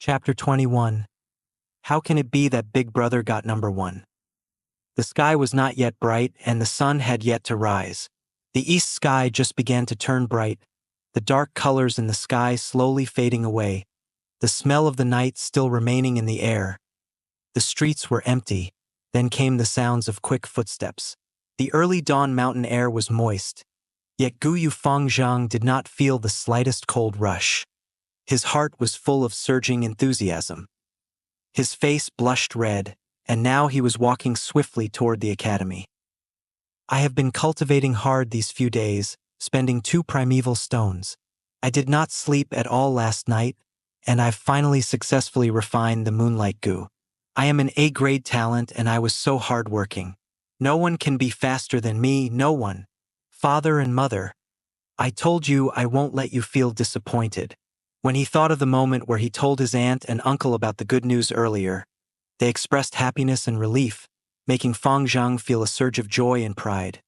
Chapter 21. How can it be that Big Brother got number 1? The sky was not yet bright and the sun had yet to rise. The east sky just began to turn bright, the dark colors in the sky slowly fading away, the smell of the night still remaining in the air. The streets were empty, then came the sounds of quick footsteps. The early dawn mountain air was moist, yet Guyu Fangzhang did not feel the slightest cold rush. His heart was full of surging enthusiasm. His face blushed red, and now he was walking swiftly toward the academy. I have been cultivating hard these few days, spending 2 primeval stones. I did not sleep at all last night, and I've finally successfully refined the moonlight goo. I am an A-grade talent and I was so hard-working. No one can be faster than me, no one. Father and mother. I told you I won't let you feel disappointed. When he thought of the moment where he told his aunt and uncle about the good news earlier, they expressed happiness and relief, making Fangzhang feel a surge of joy and pride.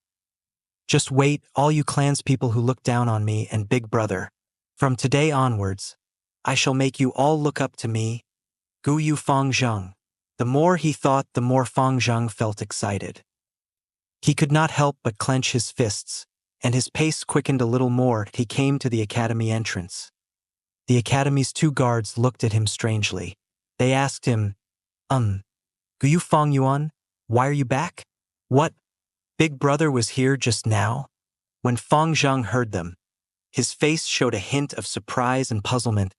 Just wait, all you clanspeople who look down on me and Big Brother. From today onwards, I shall make you all look up to me, Guyu Fangzhang. The more he thought, the more Fangzhang felt excited. He could not help but clench his fists, and his pace quickened a little more. He came to the academy entrance. The academy's 2 guards looked at him strangely. They asked him, Guyu Fang Yuan, why are you back? What? Big Brother was here just now? When Fangzhang heard them, his face showed a hint of surprise and puzzlement.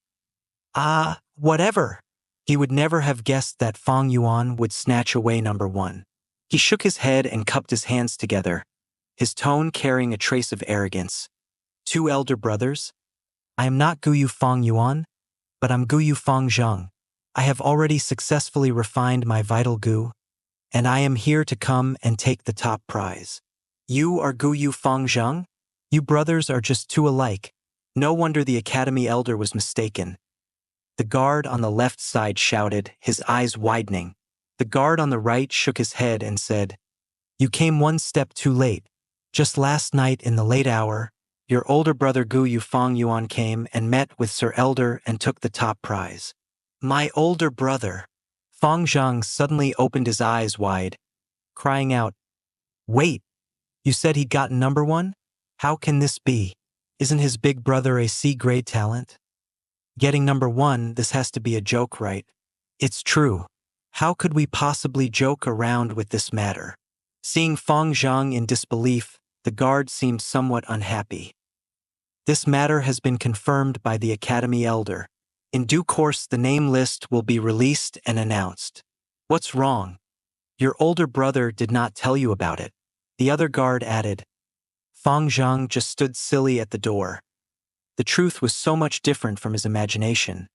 Whatever. He would never have guessed that Fang Yuan would snatch away number 1. He shook his head and cupped his hands together, his tone carrying a trace of arrogance. 2 elder brothers? I am not Guyu Fang Yuan, but I'm Guyu Fangzhang. I have already successfully refined my vital goo, and I am here to come and take the top prize. You are Guyu Fangzhang? You brothers are just 2 alike. No wonder the academy elder was mistaken. The guard on the left side shouted, his eyes widening. The guard on the right shook his head and said, You came 1 step too late. Just last night in the late hour, your older brother Guyu Fang Yuan came and met with Sir Elder and took the top prize. My older brother. Fangzhang suddenly opened his eyes wide, crying out, Wait, you said he'd gotten number 1? How can this be? Isn't his big brother a C-grade talent? Getting number 1, this has to be a joke, right? It's true. How could we possibly joke around with this matter? Seeing Fangzhang in disbelief, the guard seemed somewhat unhappy. This matter has been confirmed by the academy elder. In due course, the name list will be released and announced. What's wrong? Your older brother did not tell you about it. The other guard added. Fangzhang just stood silly at the door. The truth was so much different from his imagination.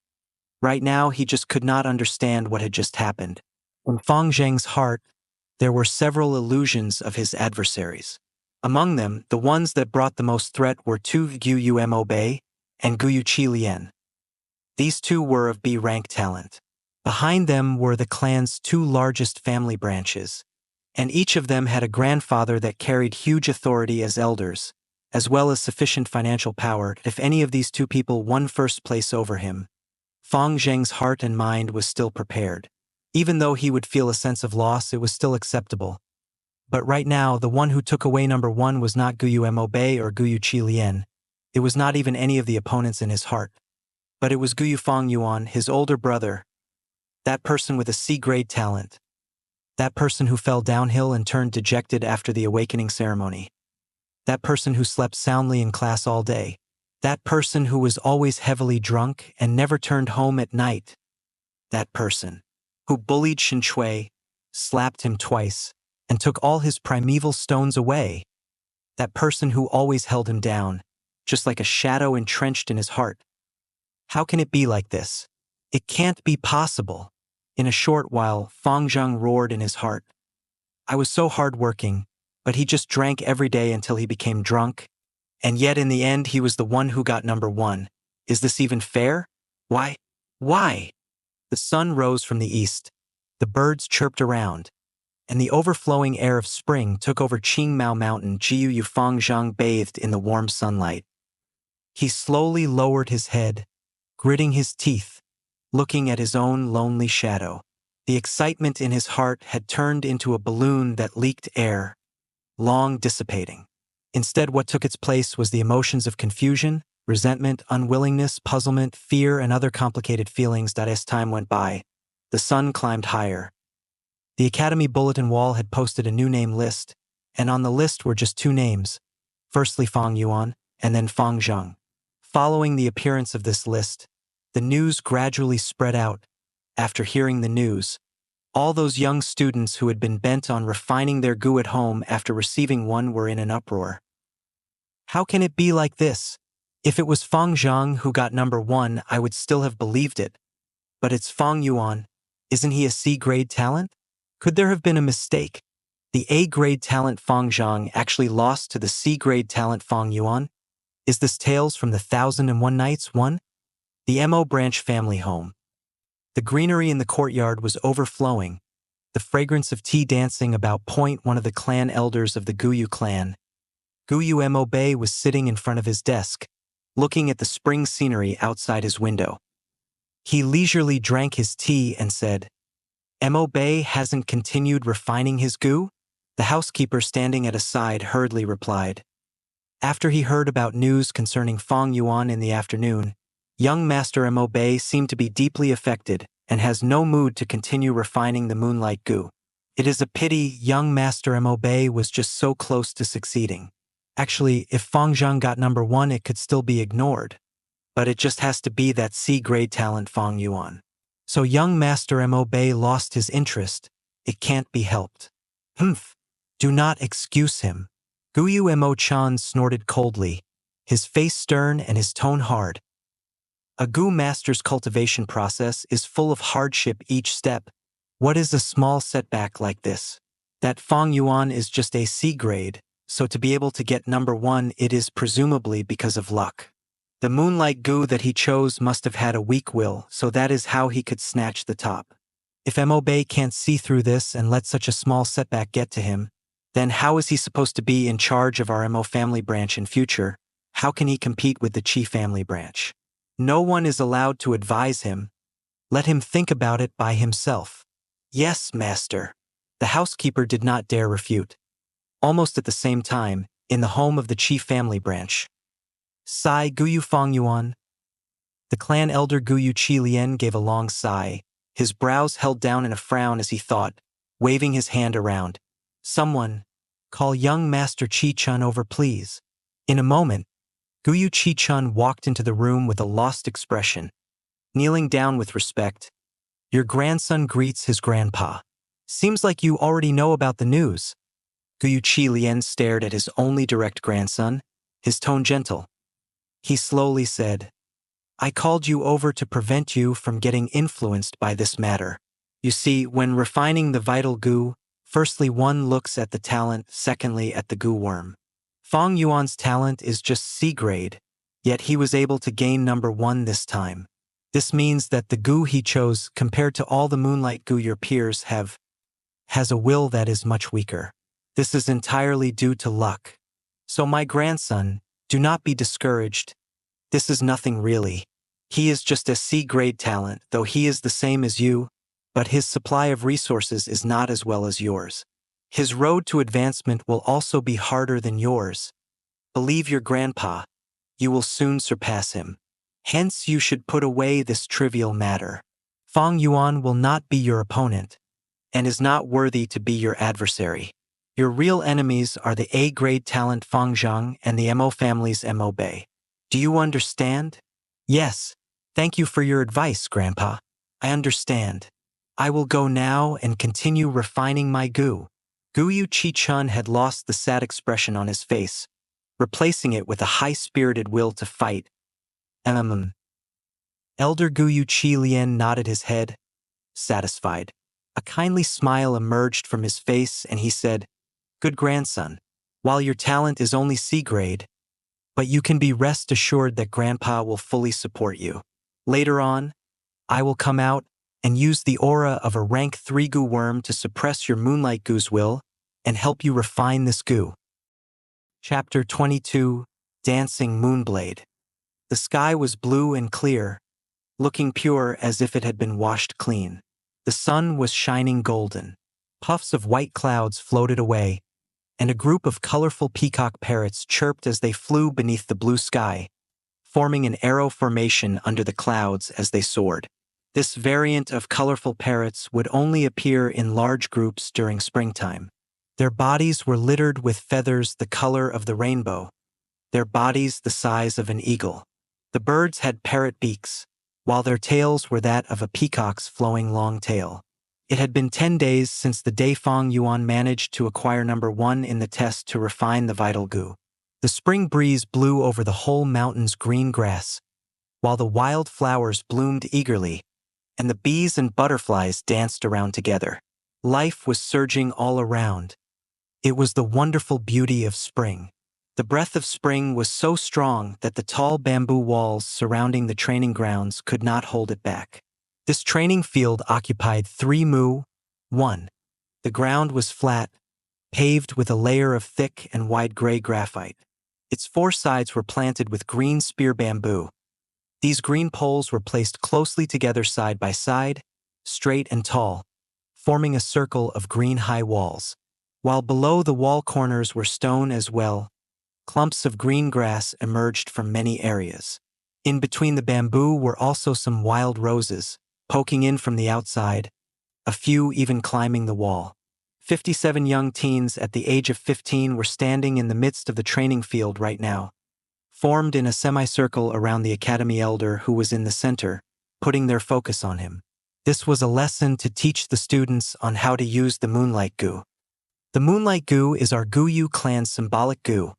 Right now, he just could not understand what had just happened. In Fangzhang's heart, there were several illusions of his adversaries. Among them, the ones that brought the most threat were 2 Guyu Mo Bei and Guyu Qilian. These 2 were of B-rank talent. Behind them were the clan's 2 largest family branches, and each of them had a grandfather that carried huge authority as elders, as well as sufficient financial power. If any of these 2 people won first place over him, Fangzhang's heart and mind was still prepared. Even though he would feel a sense of loss, it was still acceptable. But right now, the one who took away number 1 was not Guyu Mo Bei or Guyu Qilian. It was not even any of the opponents in his heart. But it was Guyu Fang Yuan, his older brother, that person with a C-grade talent, that person who fell downhill and turned dejected after the awakening ceremony, that person who slept soundly in class all day, that person who was always heavily drunk and never turned home at night, that person who bullied Xianxia, slapped him twice, and took all his primeval stones away, that person who always held him down, just like a shadow entrenched in his heart. How can it be like this? It can't be possible. In a short while, Fangzhang roared in his heart. I was so hard-working, but he just drank every day until he became drunk, and yet in the end he was the one who got number 1. Is this even fair? Why? Why? The sun rose from the east, the birds chirped around, and the overflowing air of spring took over Qingmao Mountain. Guyu Fangzhang bathed in the warm sunlight. He slowly lowered his head, gritting his teeth, looking at his own lonely shadow. The excitement in his heart had turned into a balloon that leaked air, long dissipating. Instead, what took its place was the emotions of confusion, resentment, unwillingness, puzzlement, fear, and other complicated feelings that as time went by, the sun climbed higher. The Academy bulletin wall had posted a new name list, and on the list were just two names, firstly Fang Yuan, and then Fang Zheng. Following the appearance of this list, the news gradually spread out. After hearing the news, all those young students who had been bent on refining their gu at home after receiving one were in an uproar. How can it be like this? If it was Fang Zheng who got number 1, I would still have believed it. But it's Fang Yuan. Isn't he a C-grade talent? Could there have been a mistake? The A-grade talent Fang Zheng actually lost to the C-grade talent Fang Yuan? Is this Tales from the 1001 Nights 1? The Mo branch family home. The greenery in the courtyard was overflowing, the fragrance of tea dancing about. One of the clan elders of the Guyu clan. Guyu Mo Bei was sitting in front of his desk, looking at the spring scenery outside his window. He leisurely drank his tea and said, Mo Bei hasn't continued refining his gu? The housekeeper standing at his side hurriedly replied. After he heard about news concerning Fang Yuan in the afternoon, young Master Mo Bei seemed to be deeply affected and has no mood to continue refining the moonlight gu. It is a pity young Master Mo Bei was just so close to succeeding. Actually, if Fang Zheng got number 1, it could still be ignored. But it just has to be that C-grade talent Fang Yuan. So young Master Mo Bei lost his interest. It can't be helped. Humph. Do not excuse him. Guyu Mo Chan snorted coldly, his face stern and his tone hard. A gu master's cultivation process is full of hardship each step. What is a small setback like this? That Fang Yuan is just a C-grade, so to be able to get number 1 it is presumably because of luck. The moonlight gu that he chose must have had a weak will, so that is how he could snatch the top. If Mo Bei can't see through this and let such a small setback get to him, then how is he supposed to be in charge of our Mo family branch in future? How can he compete with the Qi family branch? No one is allowed to advise him. Let him think about it by himself. Yes, master. The housekeeper did not dare refute. Almost at the same time, in the home of the Qi family branch. Sigh Guyu Fang Yuan. The clan elder Guyu Qi Lian gave a long sigh, his brows held down in a frown as he thought, waving his hand around. Someone, call young Master Qi Chun over please. In a moment, Guyu Qi Chun walked into the room with a lost expression, kneeling down with respect. Your grandson greets his grandpa. Seems like you already know about the news. Guyu Qi Lian stared at his only direct grandson, his tone gentle. He slowly said, I called you over to prevent you from getting influenced by this matter. You see, when refining the vital gu, firstly one looks at the talent, secondly at the gu worm. Fang Yuan's talent is just C-grade, yet he was able to gain number 1 this time. This means that the gu he chose, compared to all the moonlight gu your peers has a will that is much weaker. This is entirely due to luck. So my grandson, do not be discouraged. This is nothing really. He is just a C-grade talent, though he is the same as you, but his supply of resources is not as well as yours. His road to advancement will also be harder than yours. Believe your grandpa, you will soon surpass him. Hence you should put away this trivial matter. Fang Yuan will not be your opponent, and is not worthy to be your adversary. Your real enemies are the A-grade talent Fang Zheng and the Mo family's Mo Bei. Do you understand? Yes. Thank you for your advice, Grandpa. I understand. I will go now and continue refining my gu. Guyu Qi Chun had lost the sad expression on his face, replacing it with a high-spirited will to fight. Elder Guyu Qi Lian nodded his head, satisfied. A kindly smile emerged from his face and he said, Good grandson, while your talent is only C-grade, but you can be rest assured that Grandpa will fully support you. Later on, I will come out and use the aura of a rank 3 gu worm to suppress your moonlight gu's will and help you refine this gu. Chapter 22, Dancing Moonblade. The sky was blue and clear, looking pure as if it had been washed clean. The sun was shining golden. Puffs of white clouds floated away, and a group of colorful peacock parrots chirped as they flew beneath the blue sky, forming an arrow formation under the clouds as they soared. This variant of colorful parrots would only appear in large groups during springtime. Their bodies were littered with feathers the color of the rainbow, their bodies the size of an eagle. The birds had parrot beaks, while their tails were that of a peacock's flowing long tail. It had been 10 days since the day Fang Yuan managed to acquire number 1 in the test to refine the vital goo. The spring breeze blew over the whole mountain's green grass, while the wild flowers bloomed eagerly, and the bees and butterflies danced around together. Life was surging all around. It was the wonderful beauty of spring. The breath of spring was so strong that the tall bamboo walls surrounding the training grounds could not hold it back. This training field occupied 3mu.1. The ground was flat, paved with a layer of thick and wide gray graphite. Its 4 sides were planted with green spear bamboo. These green poles were placed closely together side by side, straight and tall, forming a circle of green high walls. While below the wall corners were stone as well, clumps of green grass emerged from many areas. In between the bamboo were also some wild roses, poking in from the outside, a few even climbing the wall. 57 young teens at the age of 15 were standing in the midst of the training field right now, formed in a semicircle around the academy elder who was in the center, putting their focus on him. This was a lesson to teach the students on how to use the Moonlight Goo. The Moonlight Goo is our Guyu clan's symbolic goo,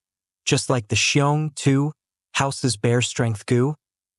just like the Xiong 2 houses Bear Strength Goo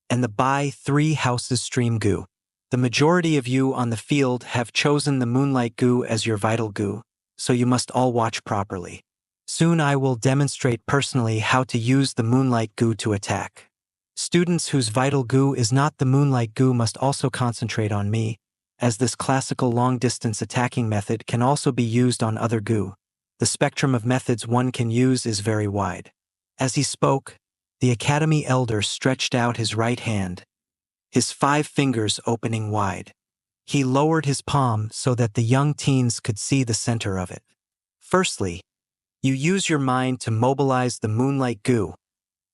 and the Bai 3 houses Stream Goo. The majority of you on the field have chosen the Moonlight Goo as your vital goo, so you must all watch properly. Soon I will demonstrate personally how to use the Moonlight Goo to attack. Students whose vital goo is not the Moonlight Goo must also concentrate on me, as this classical long-distance attacking method can also be used on other goo. The spectrum of methods one can use is very wide. As he spoke, the academy elder stretched out his right hand, his 5 fingers opening wide. He lowered his palm so that the young teens could see the center of it. Firstly, you use your mind to mobilize the Moonlight Goo,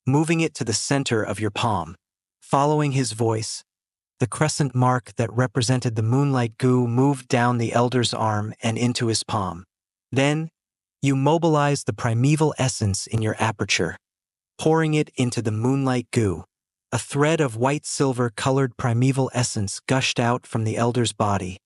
moving it to the center of your palm. Following his voice, the crescent mark that represented the Moonlight Goo moved down the elder's arm and into his palm. Then, you mobilize the primeval essence in your aperture, pouring it into the Moonlight Goo. A thread of white-silver colored primeval essence gushed out from the elder's body,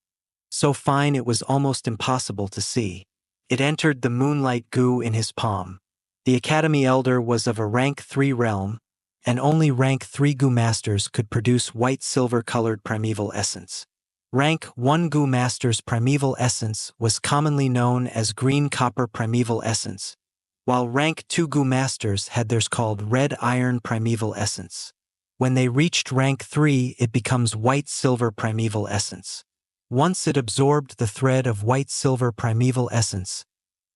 so fine it was almost impossible to see. It entered the Moonlight Goo in his palm. The academy elder was of a rank 3 realm, and only rank 3 Goo masters could produce white-silver colored primeval essence. Rank 1 Goo master's primeval essence was commonly known as green copper primeval essence, while rank 2 Goo masters had theirs called red iron primeval essence. When they reached rank 3, it becomes white-silver primeval essence. Once it absorbed the thread of white-silver primeval essence,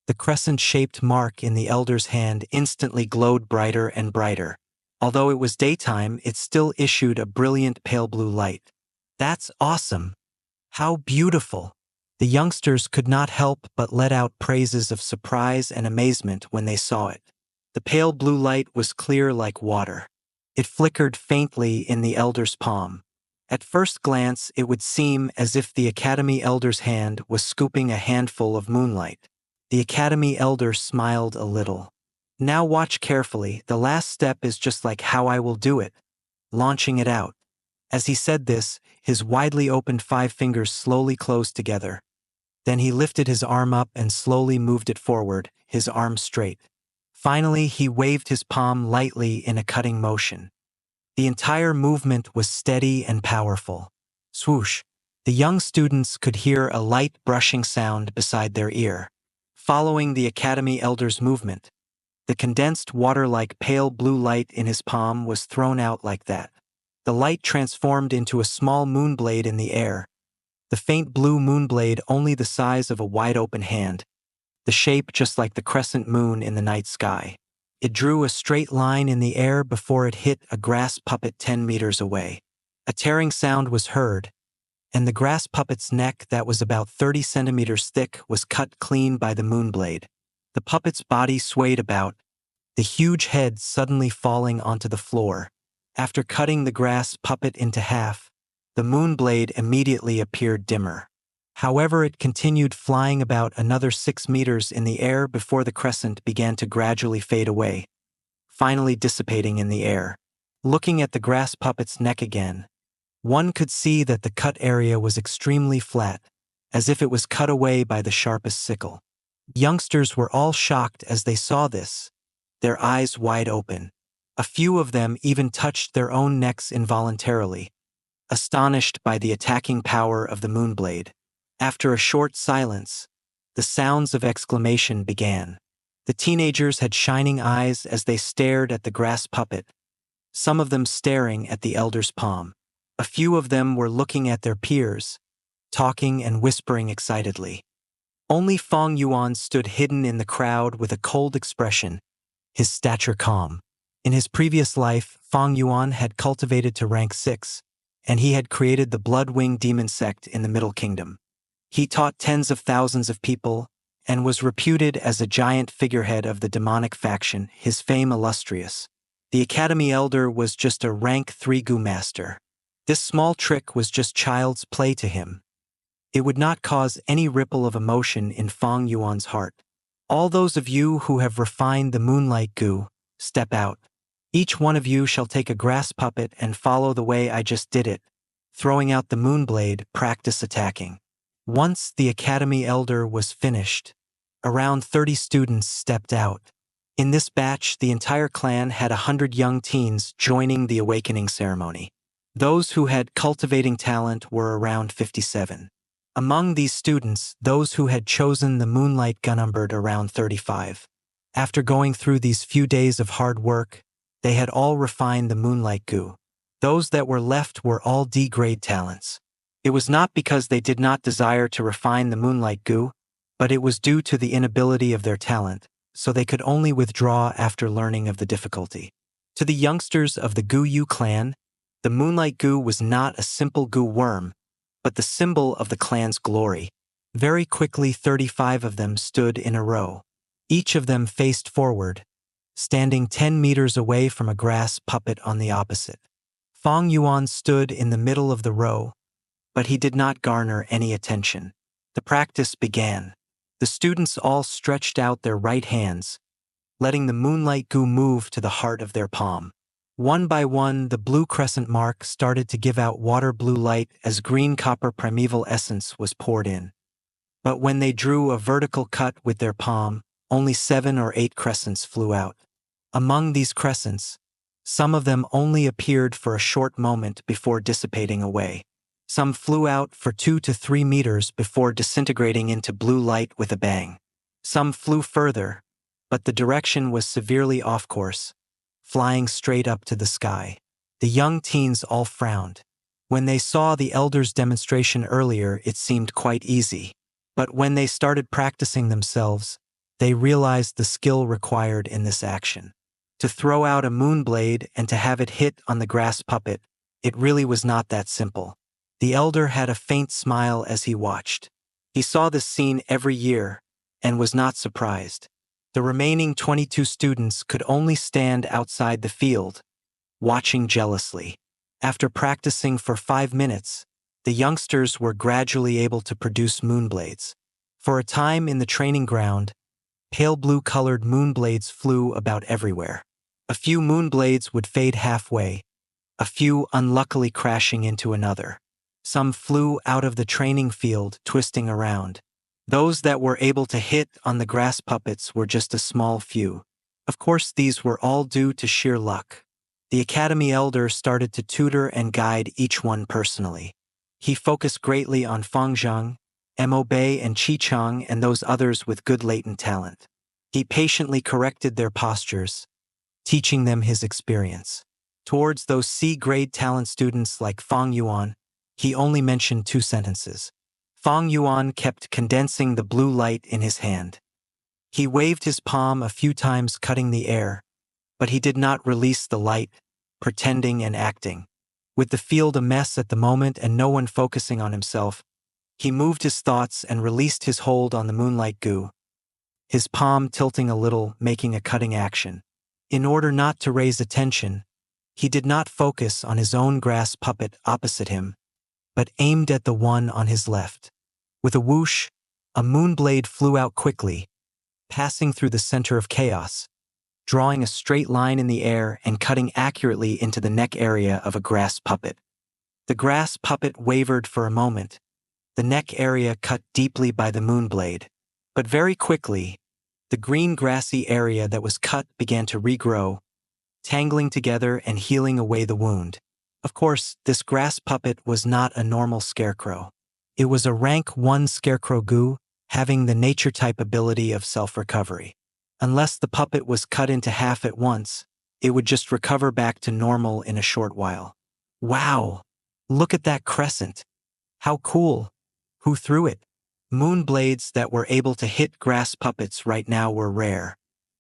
the crescent-shaped mark in the elder's hand instantly glowed brighter and brighter. Although it was daytime, it still issued a brilliant pale blue light. That's awesome! How beautiful! The youngsters could not help but let out praises of surprise and amazement when they saw it. The pale blue light was clear like water. It flickered faintly in the elder's palm. At first glance, it would seem as if the academy elder's hand was scooping a handful of moonlight. The academy elder smiled a little. Now watch carefully, the last step is just like how I will do it, launching it out. As he said this, his widely opened 5 fingers slowly closed together. Then he lifted his arm up and slowly moved it forward, his arm straight. Finally, he waved his palm lightly in a cutting motion. The entire movement was steady and powerful. Swoosh! The young students could hear a light brushing sound beside their ear. Following the academy elder's movement, the condensed water-like pale blue light in his palm was thrown out like that. The light transformed into a small moonblade in the air. The faint blue moonblade only the size of a wide-open hand, the shape just like the crescent moon in the night sky. It drew a straight line in the air before it hit a grass puppet 10 meters away. A tearing sound was heard, and the grass puppet's neck that was about 30 centimeters thick was cut clean by the moonblade. The puppet's body swayed about, the huge head suddenly falling onto the floor. After cutting the grass puppet into half, the moonblade immediately appeared dimmer. However, it continued flying about another 6 meters in the air before the crescent began to gradually fade away, finally dissipating in the air. Looking at the grass puppet's neck again, one could see that the cut area was extremely flat, as if it was cut away by the sharpest sickle. Youngsters were all shocked as they saw this, their eyes wide open. A few of them even touched their own necks involuntarily, astonished by the attacking power of the moonblade. After a short silence, the sounds of exclamation began. The teenagers had shining eyes as they stared at the grass puppet, some of them staring at the elder's palm. A few of them were looking at their peers, talking and whispering excitedly. Only Fang Yuan stood hidden in the crowd with a cold expression, his stature calm. In his previous life, Fang Yuan had cultivated to rank 6, and he had created the Blood-Winged Demon sect in the Middle Kingdom. He taught tens of thousands of people and was reputed as a giant figurehead of the demonic faction, his fame illustrious. The Academy Elder was just a rank 3 Gu master. This small trick was just child's play to him. It would not cause any ripple of emotion in Fang Yuan's heart. All those of you who have refined the moonlight Gu, step out. Each one of you shall take a grass puppet and follow the way I just did it. Throwing out the moonblade, practice attacking. Once the Academy Elder was finished, around 30 students stepped out. In this batch, the entire clan had 100 young teens joining the awakening ceremony. Those who had cultivating talent were around 57. Among these students, those who had chosen the moonlight gun numbered around 35. After going through these few days of hard work, they had all refined the moonlight Gu. Those that were left were all D-grade talents. It was not because they did not desire to refine the moonlight Gu, but it was due to the inability of their talent, so they could only withdraw after learning of the difficulty. To the youngsters of the Gu Yu clan, the moonlight Gu was not a simple Gu worm, but the symbol of the clan's glory. Very quickly 35 of them stood in a row. Each of them faced forward, standing 10 meters away from a grass puppet on the opposite. Fang Yuan stood in the middle of the row, but he did not garner any attention. The practice began. The students all stretched out their right hands, letting the moonlight Gu move to the heart of their palm. One by one, the blue crescent mark started to give out water blue light as green copper primeval essence was poured in. But when they drew a vertical cut with their palm, only 7 or 8 crescents flew out. Among these crescents, some of them only appeared for a short moment before dissipating away. Some flew out for 2 to 3 meters before disintegrating into blue light with a bang. Some flew further, but the direction was severely off course, flying straight up to the sky. The young teens all frowned. When they saw the elder's demonstration earlier, it seemed quite easy. But when they started practicing themselves, they realized the skill required in this action. To throw out a moonblade and to have it hit on the grass puppet, it really was not that simple. The elder had a faint smile as he watched. He saw this scene every year and was not surprised. The remaining 22 students could only stand outside the field, watching jealously. After practicing for 5 minutes, the youngsters were gradually able to produce moonblades. For a time in the training ground, pale blue-colored moonblades flew about everywhere. A few moonblades would fade halfway, a few unluckily crashing into another. Some flew out of the training field, twisting around. Those that were able to hit on the grass puppets were just a small few. Of course, these were all due to sheer luck. The Academy Elder started to tutor and guide each one personally. He focused greatly on Fang Zhang, Mo Bei and Qi Chang and those others with good latent talent. He patiently corrected their postures, teaching them his experience. Towards those C-grade talent students like Fang Yuan, he only mentioned 2 sentences. Fang Yuan kept condensing the blue light in his hand. He waved his palm a few times, cutting the air, but he did not release the light, pretending and acting. With the field a mess at the moment and no one focusing on himself, he moved his thoughts and released his hold on the moonlight goo, his palm tilting a little, making a cutting action. In order not to raise attention, he did not focus on his own grass puppet opposite him, but aimed at the one on his left. With a whoosh, a moonblade flew out quickly, passing through the center of chaos, drawing a straight line in the air and cutting accurately into the neck area of a grass puppet. The grass puppet wavered for a moment, the neck area cut deeply by the moonblade, but very quickly, the green grassy area that was cut began to regrow, tangling together and healing away the wound. Of course, this grass puppet was not a normal scarecrow. It was a rank 1 scarecrow goo, having the nature-type ability of self-recovery. Unless the puppet was cut into half at once, it would just recover back to normal in a short while. Wow! Look at that crescent! How cool! Who threw it? Moonblades that were able to hit grass puppets right now were rare.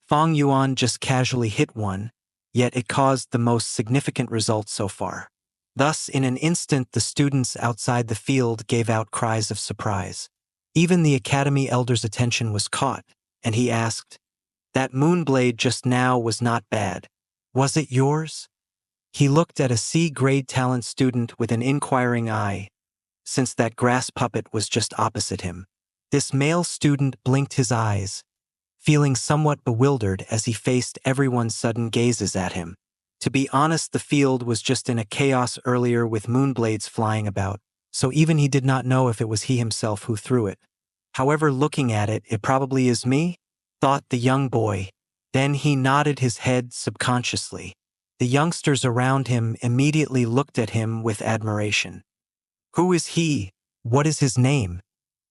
Fang Yuan just casually hit one, yet it caused the most significant results so far. Thus, in an instant, the students outside the field gave out cries of surprise. Even the Academy Elder's attention was caught, and he asked, "That moonblade just now was not bad. Was it yours?" He looked at a C-grade talent student with an inquiring eye, since that grass puppet was just opposite him. This male student blinked his eyes, feeling somewhat bewildered as he faced everyone's sudden gazes at him. To be honest, the field was just in a chaos earlier with moonblades flying about, so even he did not know if it was he himself who threw it. However, looking at it, it probably is me, thought the young boy. Then he nodded his head subconsciously. The youngsters around him immediately looked at him with admiration. "Who is he? What is his name?"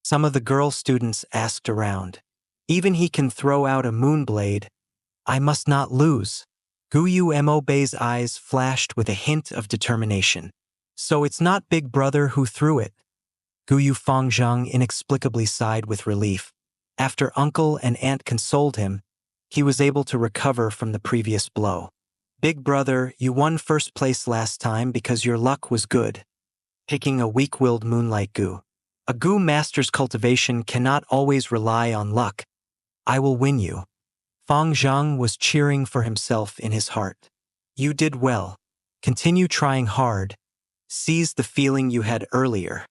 Some of the girl students asked around. "Even he can throw out a moonblade. I must not lose." Guyu Mo Bei's eyes flashed with a hint of determination. "So it's not Big Brother who threw it?" Guyu Fangzheng inexplicably sighed with relief. After uncle and aunt consoled him, he was able to recover from the previous blow. "Big Brother, you won first place last time because your luck was good." Picking a weak-willed moonlight goo. A goo master's cultivation cannot always rely on luck. "I will win you." Fang Zhang was cheering for himself in his heart. "You did well. Continue trying hard. Seize the feeling you had earlier."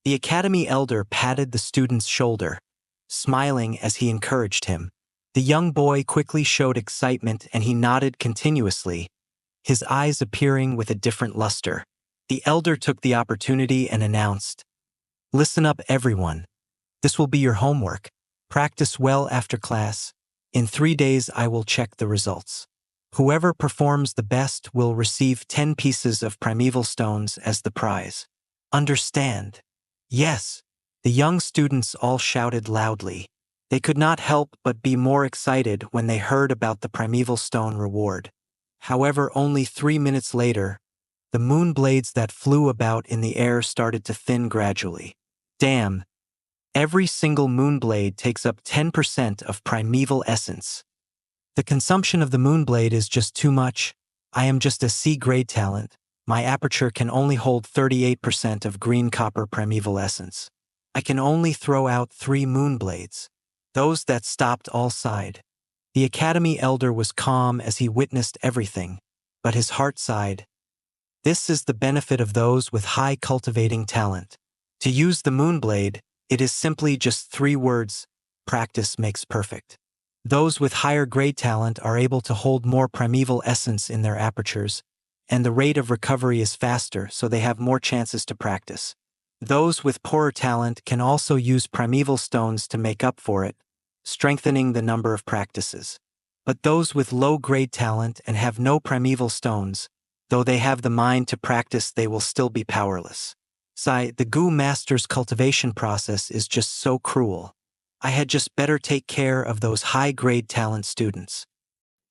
The Academy Elder patted the student's shoulder, smiling as he encouraged him. The young boy quickly showed excitement and he nodded continuously, his eyes appearing with a different luster. The elder took the opportunity and announced, "Listen up, everyone. This will be your homework. Practice well after class. In 3 days I will check the results. Whoever performs the best will receive 10 pieces of primeval stones as the prize. Understand?" "Yes." The young students all shouted loudly. They could not help but be more excited when they heard about the primeval stone reward. However, only 3 minutes later, the moonblades that flew about in the air started to thin gradually. Damn! Every single moonblade takes up 10% of primeval essence. The consumption of the moonblade is just too much. I am just a C-grade talent. My aperture can only hold 38% of green copper primeval essence. I can only throw out 3 moonblades. Those that stopped all sighed. The Academy Elder was calm as he witnessed everything, but his heart sighed. This is the benefit of those with high cultivating talent. To use the moonblade, it is simply just 3 words: practice makes perfect. Those with higher grade talent are able to hold more primeval essence in their apertures, and the rate of recovery is faster, so they have more chances to practice. Those with poorer talent can also use primeval stones to make up for it, strengthening the number of practices. But those with low-grade talent and have no primeval stones, though they have the mind to practice, they will still be powerless. The Goo Master's cultivation process is just so cruel. I had just better take care of those high-grade talent students.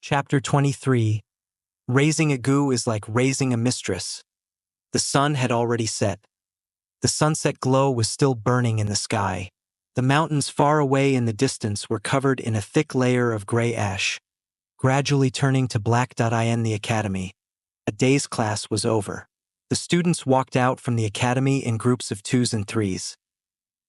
Chapter 23. Raising a Goo is like raising a mistress. The sun had already set. The sunset glow was still burning in the sky. The mountains far away in the distance were covered in a thick layer of gray ash, gradually turning to black. In the academy, a day's class was over. The students walked out from the academy in groups of 2s and 3s.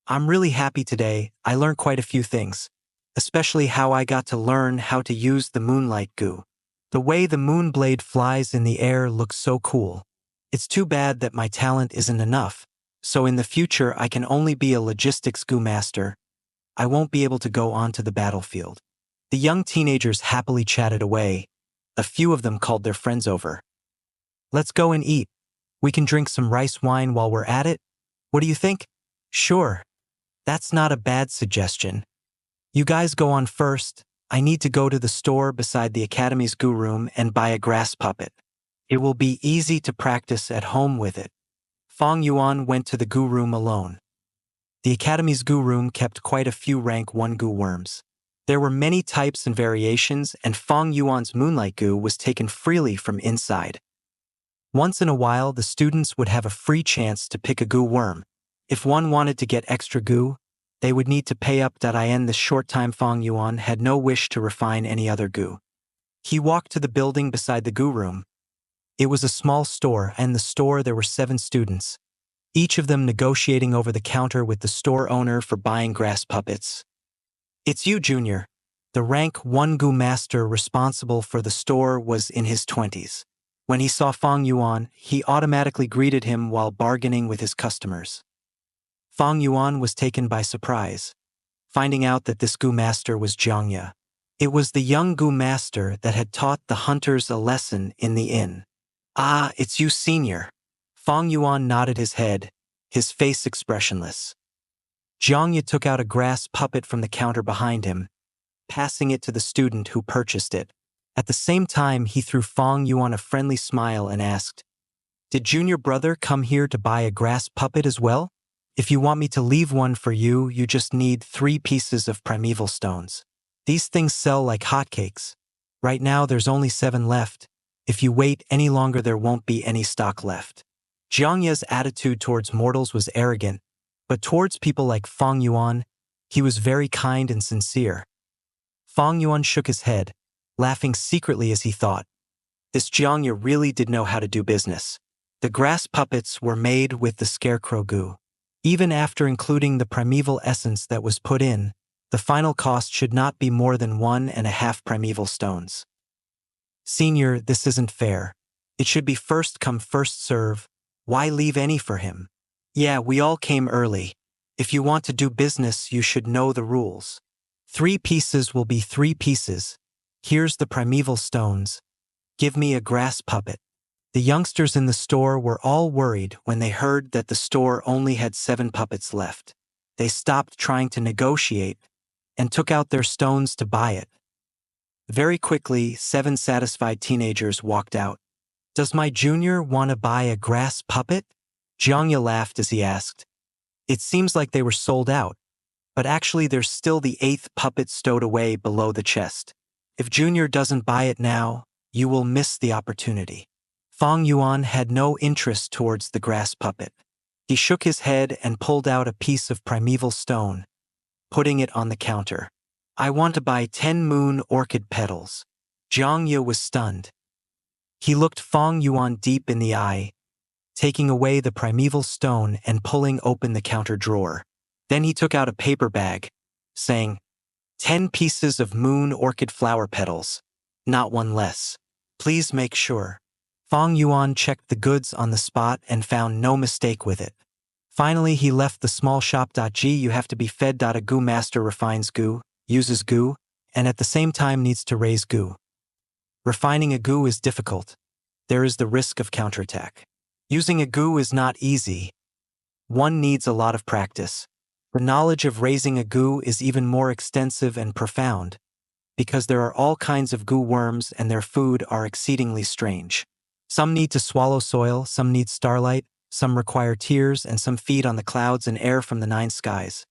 I'm really happy today. I learned quite a few things, especially how I got to learn how to use the moonlight goo. The way the moon blade flies in the air looks so cool. It's too bad that my talent isn't enough, so in the future I can only be a logistics goo master. I won't be able to go onto the battlefield. The young teenagers happily chatted away. A few of them called their friends over. Let's go and eat. We can drink some rice wine while we're at it. What do you think? Sure. That's not a bad suggestion. You guys go on first. I need to go to the store beside the academy's goo room and buy a grass puppet. It will be easy to practice at home with it. Fang Yuan went to the goo room alone. The academy's goo room kept quite a few rank 1 goo worms. There were many types and variations, and Fang Yuan's moonlight goo was taken freely from inside. Once in a while, the students would have a free chance to pick a goo worm. If one wanted to get extra goo, they would need to pay up. In this short time, Fang Yuan had no wish to refine any other goo. He walked to the building beside the goo room. It was a small store, and in the store there were 7 students, each of them negotiating over the counter with the store owner for buying grass puppets. It's you, Junior. The rank 1 goo master responsible for the store was in his 20s. When he saw Fang Yuan, he automatically greeted him while bargaining with his customers. Fang Yuan was taken by surprise, finding out that this goo master was Xianxia. It was the young goo master that had taught the hunters a lesson in the inn. Ah, it's you, senior. Fang Yuan nodded his head, his face expressionless. Xianxia took out a grass puppet from the counter behind him, passing it to the student who purchased it. At the same time, he threw Fang Yuan a friendly smile and asked, "Did Junior Brother come here to buy a grass puppet as well? If you want me to leave one for you, you just need 3 pieces of primeval stones. These things sell like hotcakes. Right now there's only 7 left. If you wait any longer there won't be any stock left." Xianxia's attitude towards mortals was arrogant, but towards people like Fang Yuan, he was very kind and sincere. Fang Yuan shook his head, laughing secretly as he thought, this Xianxia really did know how to do business. The grass puppets were made with the scarecrow goo. Even after including the primeval essence that was put in, the final cost should not be more than 1.5 primeval stones. Senior, this isn't fair. It should be first come first serve. Why leave any for him? Yeah, we all came early. If you want to do business, you should know the rules. 3 pieces will be 3 pieces. Here's the primeval stones. Give me a grass puppet. The youngsters in the store were all worried when they heard that the store only had 7 puppets left. They stopped trying to negotiate and took out their stones to buy it. Very quickly, 7 satisfied teenagers walked out. Does my junior want to buy a grass puppet? Xianxia laughed as he asked. It seems like they were sold out, but actually there's still the 8th puppet stowed away below the chest. If Junior doesn't buy it now, you will miss the opportunity. Fang Yuan had no interest towards the grass puppet. He shook his head and pulled out a piece of primeval stone, putting it on the counter. I want to buy 10 moon orchid petals. Xianxia was stunned. He looked Fang Yuan deep in the eye, taking away the primeval stone and pulling open the counter drawer. Then he took out a paper bag, saying, 10 pieces of moon orchid flower petals, not one less. Please make sure. Fang Yuan checked the goods on the spot and found no mistake with it. Finally, he left the small shop. You have to be fed. A goo master refines goo, uses goo, and at the same time needs to raise goo. Refining a goo is difficult. There is the risk of counterattack. Using a goo is not easy. One needs a lot of practice. The knowledge of raising a goo is even more extensive and profound, because there are all kinds of goo worms and their food are exceedingly strange. Some need to swallow soil, some need starlight, some require tears, and some feed on the clouds and air from the 9 skies.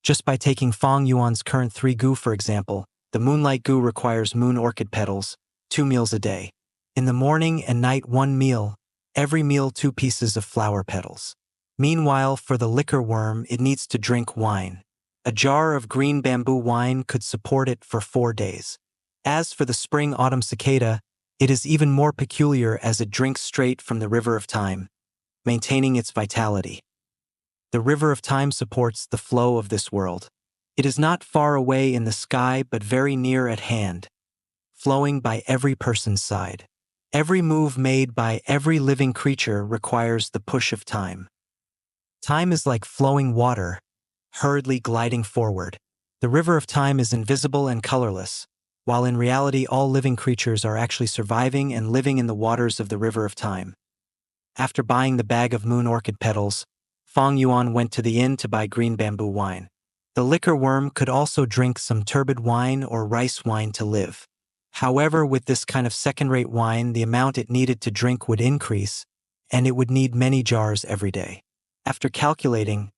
Just by taking Fang Yuan's current 3 goo for example, the moonlight goo requires moon orchid petals, 2 meals a day. In the morning and night 1 meal, every meal 2 pieces of flower petals. Meanwhile, for the liquor worm, it needs to drink wine. A jar of green bamboo wine could support it for 4 days. As for the spring-autumn cicada, it is even more peculiar as it drinks straight from the river of time. maintaining its vitality. The river of time supports the flow of this world. It is not far away in the sky but very near at hand, flowing by every person's side. Every move made by every living creature requires the push of time. Time is like flowing water, hurriedly gliding forward. The river of time is invisible and colorless, while in reality all living creatures are actually surviving and living in the waters of the river of time. After buying the bag of moon orchid petals, Fang Yuan went to the inn to buy green bamboo wine. The liquor worm could also drink some turbid wine or rice wine to live. However, with this kind of second-rate wine, the amount it needed to drink would increase, and it would need many jars every day. After calculating,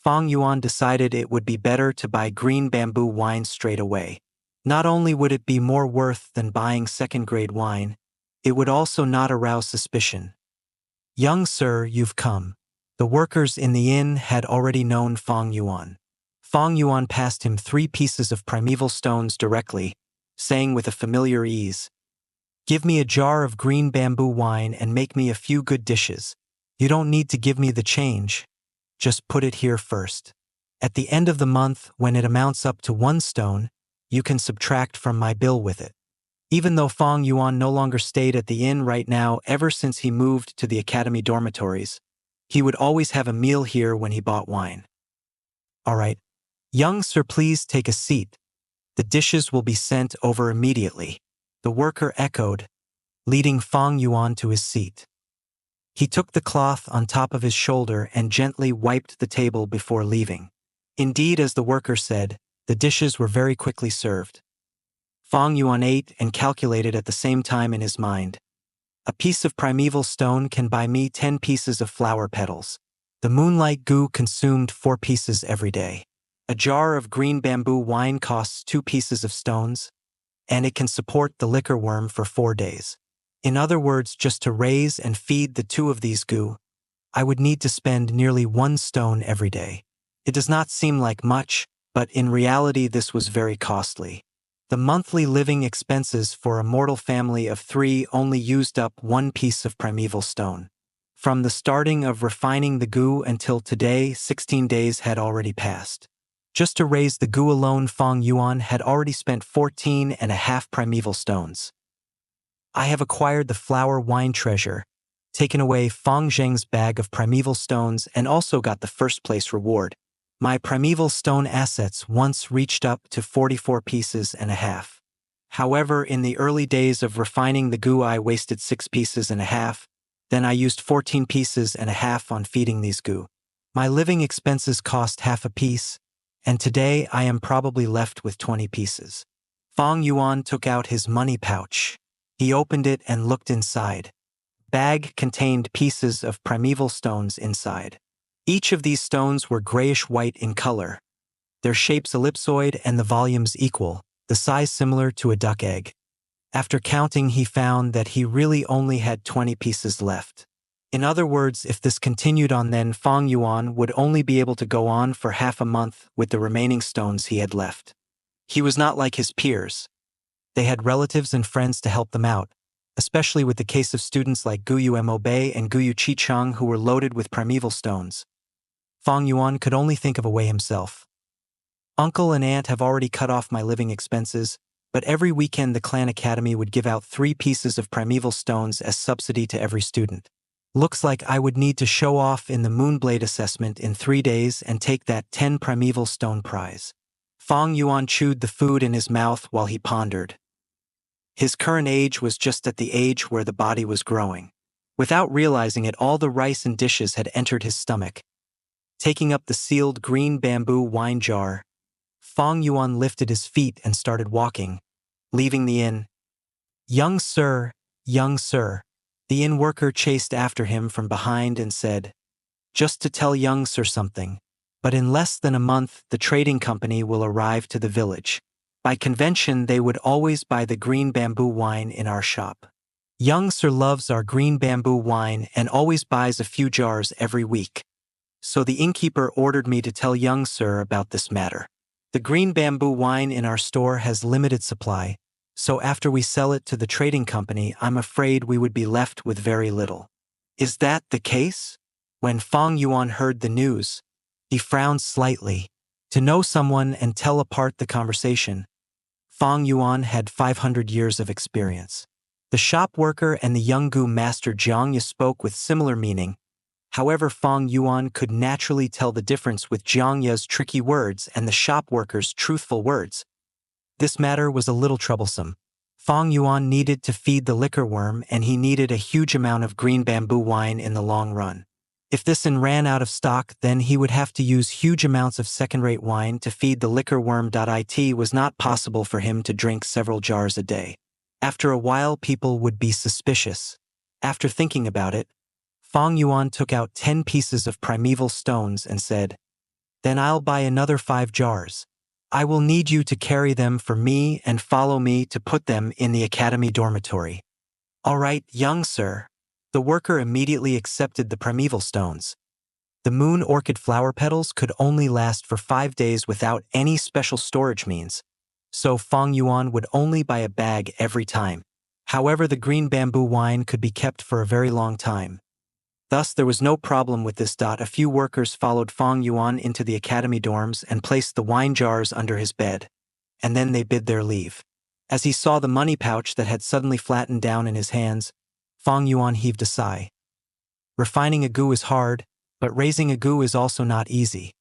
Fang Yuan decided it would be better to buy green bamboo wine straight away. Not only would it be more worth than buying second-grade wine, it would also not arouse suspicion. "Young sir, you've come." The workers in the inn had already known Fang Yuan. Fang Yuan passed him 3 pieces of primeval stones directly, saying with a familiar ease, "Give me a jar of green bamboo wine and make me a few good dishes. You don't need to give me the change. Just put it here first. At the end of the month, when it amounts up to 1 stone, you can subtract from my bill with it." Even though Fang Yuan no longer stayed at the inn right now ever since he moved to the academy dormitories, he would always have a meal here when he bought wine. "All right. Young sir, please take a seat. The dishes will be sent over immediately," the worker echoed, leading Fang Yuan to his seat. He took the cloth on top of his shoulder and gently wiped the table before leaving. Indeed, as the worker said, the dishes were very quickly served. Fang Yuan ate and calculated at the same time in his mind. A piece of primeval stone can buy me 10 pieces of flower petals. The moonlight goo consumed 4 pieces every day. A jar of green bamboo wine costs 2 pieces of stones, and it can support the liquor worm for 4 days. In other words, just to raise and feed the 2 of these goo, I would need to spend nearly 1 stone every day. It does not seem like much, but in reality this was very costly. The monthly living expenses for a mortal family of 3 only used up 1 piece of primeval stone. From the starting of refining the goo until today, 16 days had already passed. Just to raise the goo alone, Fang Yuan had already spent 14.5 primeval stones. "I have acquired the flower wine treasure, taken away Fang Zheng's bag of primeval stones, and also got the first-place reward. My primeval stone assets once reached up to 44 pieces and a half. However, in the early days of refining the goo I wasted 6 pieces and a half, then I used 14 pieces and a half on feeding these goo. My living expenses cost half a piece, and today I am probably left with 20 pieces." Fang Yuan took out his money pouch. He opened it and looked inside. Bag contained pieces of primeval stones inside. Each of these stones were grayish-white in color, their shapes ellipsoid and the volumes equal, the size similar to a duck egg. After counting, he found that he really only had 20 pieces left. In other words, if this continued on, then Fang Yuan would only be able to go on for half a month with the remaining stones he had left. He was not like his peers. They had relatives and friends to help them out, especially with the case of students like Guyu Mobe and Guyu Chichang who were loaded with primeval stones. Fang Yuan could only think of a way himself. "Uncle and aunt have already cut off my living expenses, but every weekend the clan academy would give out 3 pieces of primeval stones as subsidy to every student. Looks like I would need to show off in the Moonblade assessment in 3 days and take that 10 primeval stone prize." Fang Yuan chewed the food in his mouth while he pondered. His current age was just at the age where the body was growing. Without realizing it, all the rice and dishes had entered his stomach. Taking up the sealed green bamboo wine jar, Fang Yuan lifted his feet and started walking, leaving the inn. "Young sir, young sir." The inn worker chased after him from behind and said, "Just to tell young sir something, but in less than a month the trading company will arrive to the village. By convention they would always buy the green bamboo wine in our shop. Young sir loves our green bamboo wine and always buys a few jars every week. So the innkeeper ordered me to tell young sir about this matter. The green bamboo wine in our store has limited supply, so after we sell it to the trading company, I'm afraid we would be left with very little." "Is that the case?" When Fang Yuan heard the news, he frowned slightly. To know someone and tell apart the conversation, Fang Yuan had 500 years of experience. The shop worker and the young Gu master Xianxia spoke with similar meaning. However, Fang Yuan could naturally tell the difference with Xianxia's tricky words and the shop worker's truthful words. This matter was a little troublesome. Fang Yuan needed to feed the liquor worm, and he needed a huge amount of green bamboo wine in the long run. If this ran out of stock, then he would have to use huge amounts of second-rate wine to feed the liquor worm. It was not possible for him to drink several jars a day. After a while, people would be suspicious. After thinking about it, Fang Yuan took out 10 pieces of primeval stones and said, "Then I'll buy another 5 jars. I will need you to carry them for me and follow me to put them in the academy dormitory." "All right, young sir." The worker immediately accepted the primeval stones. The moon orchid flower petals could only last for 5 days without any special storage means, so Fang Yuan would only buy a bag every time. However, the green bamboo wine could be kept for a very long time. Thus, there was no problem with this. A few workers followed Fang Yuan into the academy dorms and placed the wine jars under his bed, and then they bid their leave. As he saw the money pouch that had suddenly flattened down in his hands, Fang Yuan heaved a sigh. Refining a gu is hard, but raising a gu is also not easy.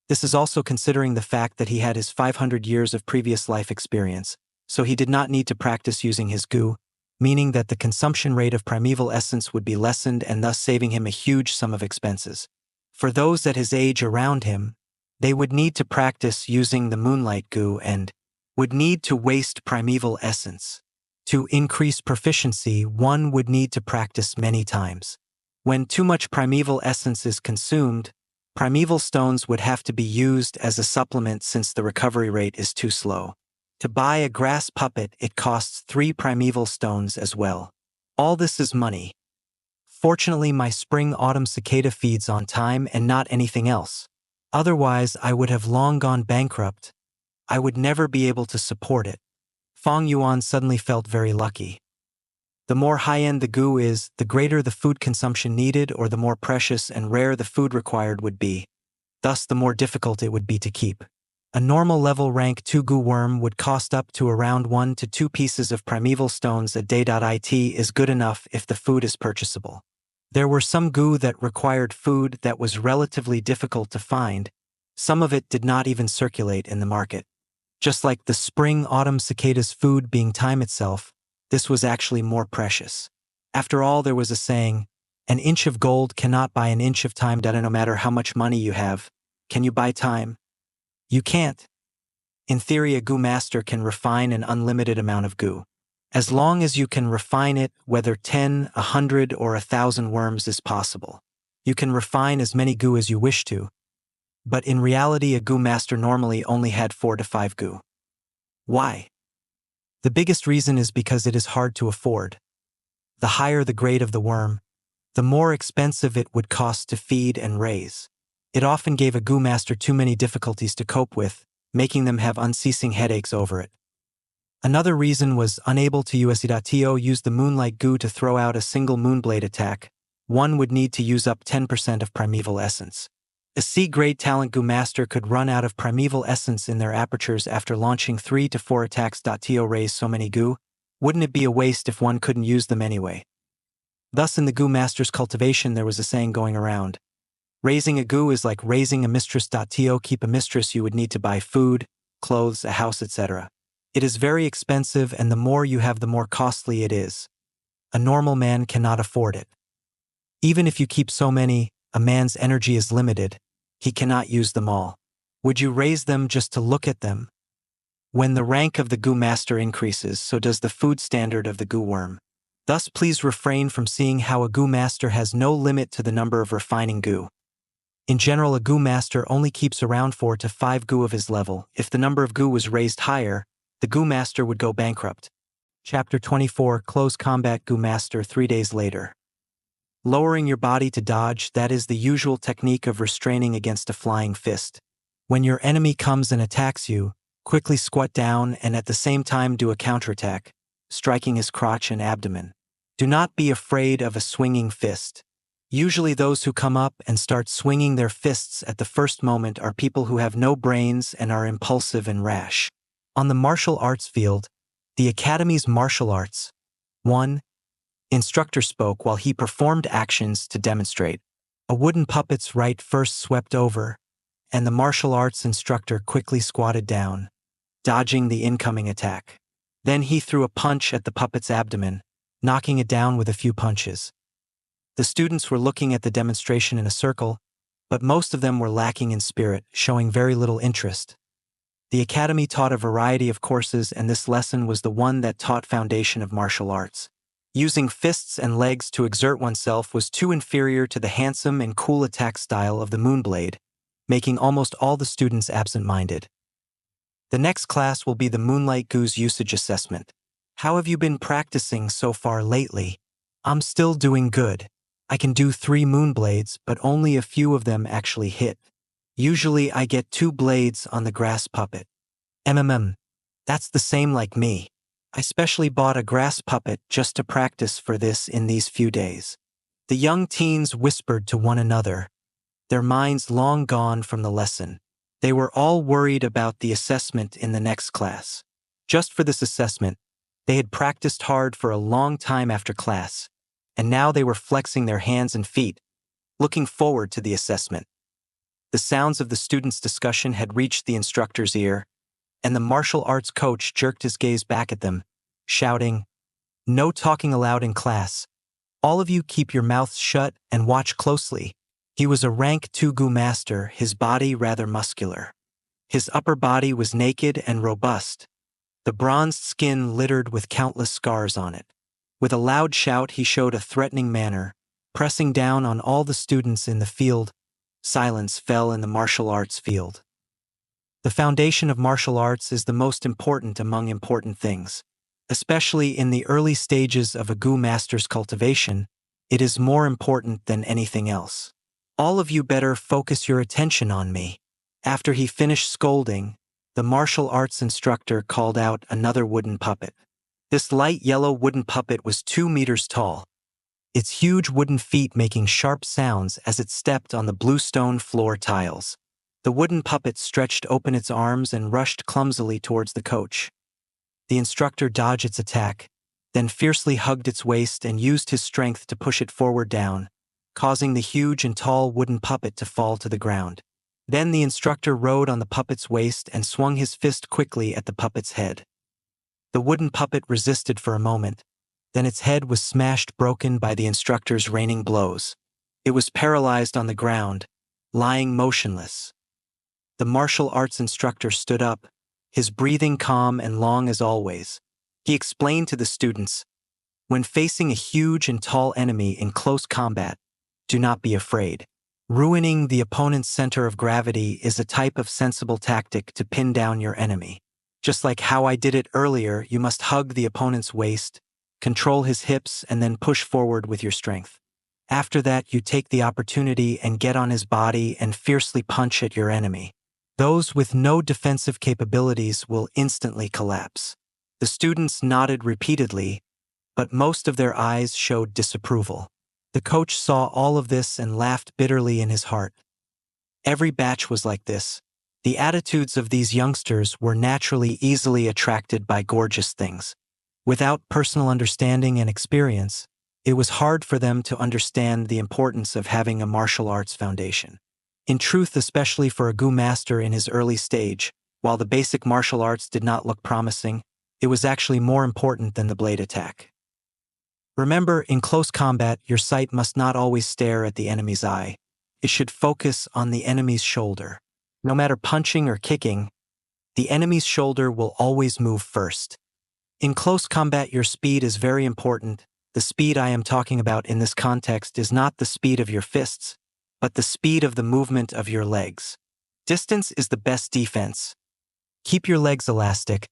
This is also considering the fact that he had his 500 years of previous life experience, so he did not need to practice using his gu, meaning that the consumption rate of primeval essence would be lessened and thus saving him a huge sum of expenses. For those at his age around him, they would need to practice using the moonlight gu and would need to waste primeval essence. To increase proficiency, one would need to practice many times. When too much primeval essence is consumed, primeval stones would have to be used as a supplement since the recovery rate is too slow. To buy a grass puppet, it costs 3 primeval stones as well. All this is money. Fortunately, my spring-autumn cicada feeds on time and not anything else. Otherwise, I would have long gone bankrupt. I would never be able to support it. Fang Yuan suddenly felt very lucky. The more high-end the gu is, the greater the food consumption needed, or the more precious and rare the food required would be. Thus, the more difficult it would be to keep. A normal level rank 2 gu worm would cost up to around 1 to 2 pieces of primeval stones a day. It is good enough if the food is purchasable. There were some gu that required food that was relatively difficult to find. Some of it did not even circulate in the market. Just like the spring-autumn cicada's food being time itself, this was actually more precious. After all, there was a saying, "An inch of gold cannot buy an inch of time." No matter how much money you have, can you buy time? You can't. In theory, a gu master can refine an unlimited amount of gu. As long as you can refine it, whether 10, 100, or 1,000 worms is possible. You can refine as many gu as you wish to. But in reality, a gu master normally only had 4 to 5 gu. Why? The biggest reason is because it is hard to afford. The higher the grade of the worm, the more expensive it would cost to feed and raise. It often gave a gu master too many difficulties to cope with, making them have unceasing headaches over it. Another reason was unable to use the moonlight gu to throw out a single moonblade attack. One would need to use up 10% of primeval essence. A C-grade talent gu master could run out of primeval essence in their apertures after launching 3 to 4 attacks. To raise so many gu, wouldn't it be a waste if one couldn't use them anyway? Thus, in the gu master's cultivation, there was a saying going around. Raising a gu is like raising a mistress. To keep a mistress, you would need to buy food, clothes, a house, etc. It is very expensive, and the more you have, the more costly it is. A normal man cannot afford it. Even if you keep so many, a man's energy is limited. He cannot use them all. Would you raise them just to look at them? When the rank of the gu master increases, so does the food standard of the gu worm. Thus, please refrain from seeing how a gu master has no limit to the number of refining gu. In general, a gu master only keeps around 4 to 5 gu of his level. If the number of gu was raised higher, the gu master would go bankrupt. Chapter 24, Close Combat Gu Master 3 days later. Lowering your body to dodge, that is the usual technique of restraining against a flying fist. When your enemy comes and attacks you, quickly squat down and at the same time do a counterattack, striking his crotch and abdomen. Do not be afraid of a swinging fist. Usually those who come up and start swinging their fists at the first moment are people who have no brains and are impulsive and rash. On the martial arts field, the Academy's martial arts, 1. Instructor spoke while he performed actions to demonstrate. A wooden puppet's right first swept over, and the martial arts instructor quickly squatted down, dodging the incoming attack. Then he threw a punch at the puppet's abdomen, knocking it down with a few punches. The students were looking at the demonstration in a circle, but most of them were lacking in spirit, showing very little interest. The Academy taught a variety of courses, and this lesson was the one that taught foundation of martial arts. Using fists and legs to exert oneself was too inferior to the handsome and cool attack style of the Moonblade, making almost all the students absent-minded. The next class will be the Moonlight Goose Usage Assessment. How have you been practicing so far lately? I'm still doing good. I can do 3 Moonblades, but only a few of them actually hit. Usually I get 2 blades on the grass puppet. That's the same like me. I specially bought a grass puppet just to practice for this in these few days. The young teens whispered to one another, their minds long gone from the lesson. They were all worried about the assessment in the next class. Just for this assessment, they had practiced hard for a long time after class, and now they were flexing their hands and feet, looking forward to the assessment. The sounds of the students' discussion had reached the instructor's ear, and the martial arts coach jerked his gaze back at them, shouting, "No talking aloud in class. All of you keep your mouths shut and watch closely." He was a rank 2 Gu master, his body rather muscular. His upper body was naked and robust, the bronzed skin littered with countless scars on it. With a loud shout, he showed a threatening manner, pressing down on all the students in the field. Silence fell in the martial arts field. The foundation of martial arts is the most important among important things. Especially in the early stages of a Gu master's cultivation, it is more important than anything else. All of you better focus your attention on me. After he finished scolding, the martial arts instructor called out another wooden puppet. This light yellow wooden puppet was 2 meters tall, its huge wooden feet making sharp sounds as it stepped on the bluestone floor tiles. The wooden puppet stretched open its arms and rushed clumsily towards the coach. The instructor dodged its attack, then fiercely hugged its waist and used his strength to push it forward down, causing the huge and tall wooden puppet to fall to the ground. Then the instructor rode on the puppet's waist and swung his fist quickly at the puppet's head. The wooden puppet resisted for a moment, then its head was smashed broken by the instructor's raining blows. It was paralyzed on the ground, lying motionless. The martial arts instructor stood up, his breathing calm and long as always. He explained to the students, when facing a huge and tall enemy in close combat, do not be afraid. Ruining the opponent's center of gravity is a type of sensible tactic to pin down your enemy. Just like how I did it earlier, you must hug the opponent's waist, control his hips, and then push forward with your strength. After that, you take the opportunity and get on his body and fiercely punch at your enemy. Those with no defensive capabilities will instantly collapse. The students nodded repeatedly, but most of their eyes showed disapproval. The coach saw all of this and laughed bitterly in his heart. Every batch was like this. The attitudes of these youngsters were naturally easily attracted by gorgeous things. Without personal understanding and experience, it was hard for them to understand the importance of having a martial arts foundation. In truth, especially for a Gu master in his early stage, while the basic martial arts did not look promising, it was actually more important than the blade attack. Remember, in close combat, your sight must not always stare at the enemy's eye. It should focus on the enemy's shoulder. No matter punching or kicking, the enemy's shoulder will always move first. In close combat, your speed is very important. The speed I am talking about in this context is not the speed of your fists, but the speed of the movement of your legs. Distance is the best defense. Keep your legs elastic,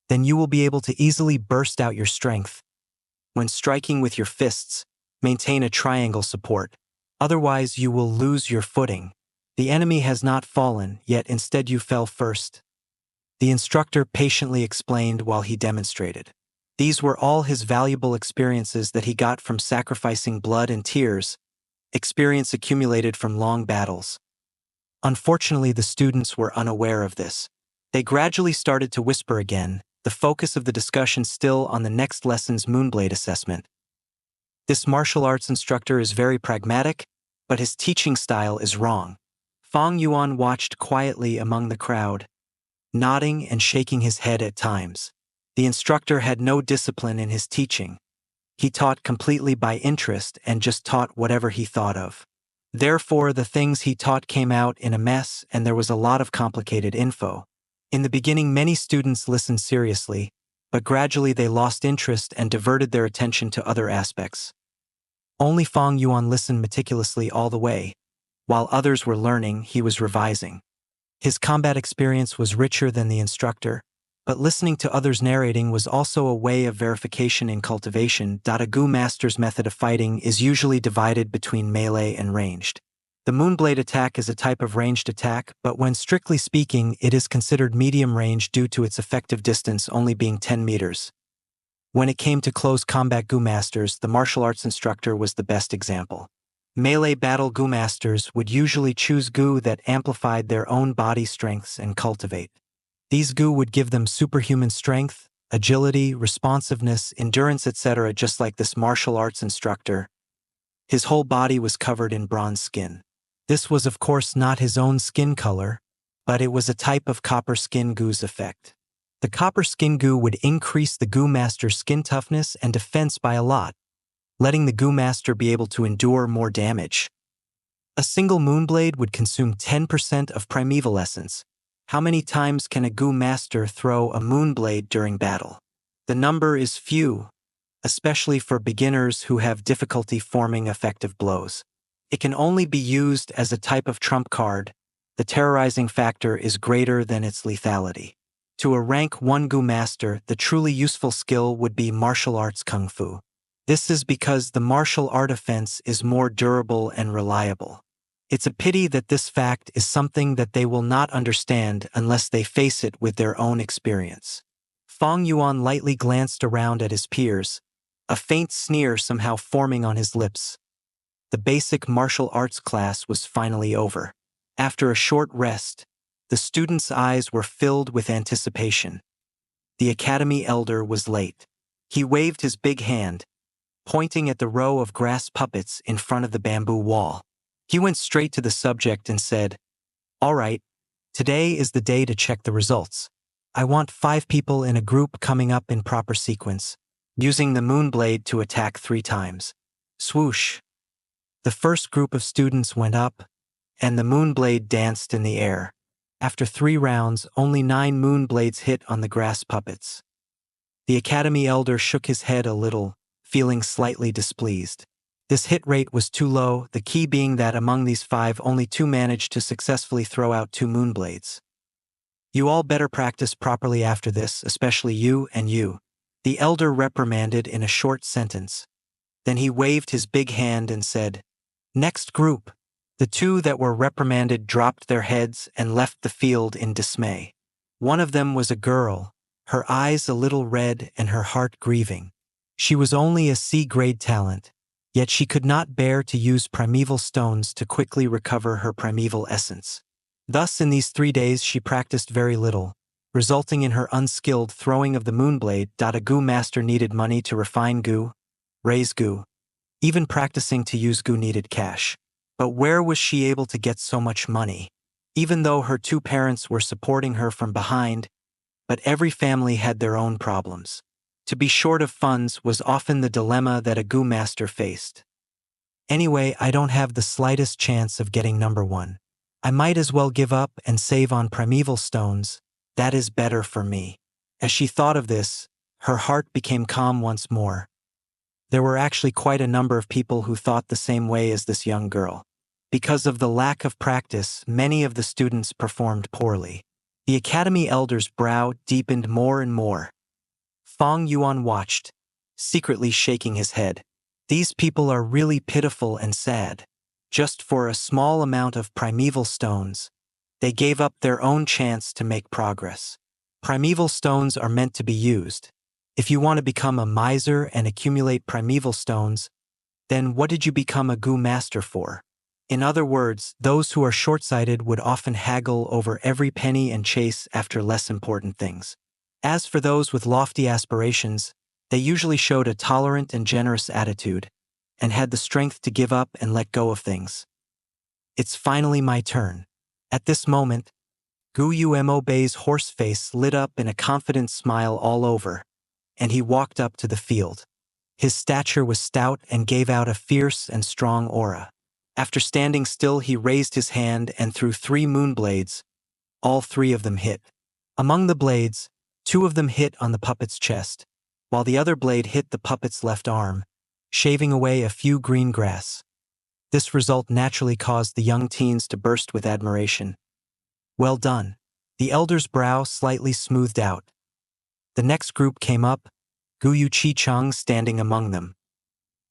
then you will be able to easily burst out your strength. When striking with your fists, maintain a triangle support. Otherwise, you will lose your footing. The enemy has not fallen, yet instead you fell first. The instructor patiently explained while he demonstrated. These were all his valuable experiences that he got from sacrificing blood and tears experience accumulated from long battles. Unfortunately, the students were unaware of this. They gradually started to whisper again, the focus of the discussion still on the next lesson's Moonblade assessment. This martial arts instructor is very pragmatic, but his teaching style is wrong. Fang Yuan watched quietly among the crowd, nodding and shaking his head at times. The instructor had no discipline in his teaching. He taught completely by interest and just taught whatever he thought of. Therefore, the things he taught came out in a mess and there was a lot of complicated info. In the beginning, many students listened seriously, but gradually they lost interest and diverted their attention to other aspects. Only Fang Yuan listened meticulously all the way. While others were learning, he was revising. His combat experience was richer than the instructor, but listening to others narrating was also a way of verification in cultivation. A Gu master's method of fighting is usually divided between melee and ranged. The Moonblade attack is a type of ranged attack, but when strictly speaking, it is considered medium range due to its effective distance only being 10 meters. When it came to close combat Gu masters, the martial arts instructor was the best example. Melee battle Gu masters would usually choose Gu that amplified their own body strengths and cultivate. These Gu would give them superhuman strength, agility, responsiveness, endurance, etc., just like this martial arts instructor. His whole body was covered in bronze skin. This was of course not his own skin color, but it was a type of copper skin Gu's effect. The copper skin Gu would increase the Gu master's skin toughness and defense by a lot, letting the Gu master be able to endure more damage. A single Moonblade would consume 10% of primeval essence. How many times can a Gu master throw a Moonblade during battle? The number is few, especially for beginners who have difficulty forming effective blows. It can only be used as a type of trump card. The terrorizing factor is greater than its lethality. To a rank 1 Gu master, the truly useful skill would be martial arts kung fu. This is because the martial art offense is more durable and reliable. It's a pity that this fact is something that they will not understand unless they face it with their own experience. Fang Yuan lightly glanced around at his peers, a faint sneer somehow forming on his lips. The basic martial arts class was finally over. After a short rest, the students' eyes were filled with anticipation. The academy elder was late. He waved his big hand, pointing at the row of grass puppets in front of the bamboo wall. He went straight to the subject and said, "All right, today is the day to check the results. I want 5 people in a group coming up in proper sequence, using the Moonblade to attack 3 times. Swoosh." The first group of students went up, and the Moonblade danced in the air. After 3 rounds, only 9 Moonblades hit on the grass puppets. The academy elder shook his head a little, feeling slightly displeased. This hit rate was too low, the key being that among these 5 only 2 managed to successfully throw out 2 Moonblades. "You all better practice properly after this, especially you and you," the elder reprimanded in a short sentence. Then he waved his big hand and said, "Next group." The 2 that were reprimanded dropped their heads and left the field in dismay. One of them was a girl, her eyes a little red and her heart grieving. She was only a C-grade talent, yet she could not bear to use primeval stones to quickly recover her primeval essence. Thus in these 3 days she practiced very little, resulting in her unskilled throwing of the Moonblade. A Gu master needed money to refine Gu, raise Gu. Even practicing to use Gu needed cash. But where was she able to get so much money? Even though her 2 parents were supporting her from behind, but every family had their own problems. To be short of funds was often the dilemma that a Gu master faced. "Anyway, I don't have the slightest chance of getting number 1. I might as well give up and save on primeval stones. That is better for me." As she thought of this, her heart became calm once more. There were actually quite a number of people who thought the same way as this young girl. Because of the lack of practice, many of the students performed poorly. The academy elder's brow deepened more and more. Fang Yuan watched, secretly shaking his head. These people are really pitiful and sad. Just for a small amount of primeval stones, they gave up their own chance to make progress. Primeval stones are meant to be used. If you want to become a miser and accumulate primeval stones, Then what did you become a Gu master for? In other words, those who are short-sighted would often haggle over every penny and chase after less important things. As for those with lofty aspirations, they usually showed a tolerant and generous attitude, and had the strength to give up and let go of things. It's finally my turn. At this moment, Gu Yuemobei's horse face lit up in a confident smile all over, and he walked up to the field. His stature was stout and gave out a fierce and strong aura. After standing still, he raised his hand and threw 3 moonblades. All 3 of them hit. Among the blades, 2 of them hit on the puppet's chest, while the other blade hit the puppet's left arm, shaving away a few green grass. This result naturally caused the young teens to burst with admiration. Well done. The elder's brow slightly smoothed out. The next group came up, Guyu Chi-chang standing among them.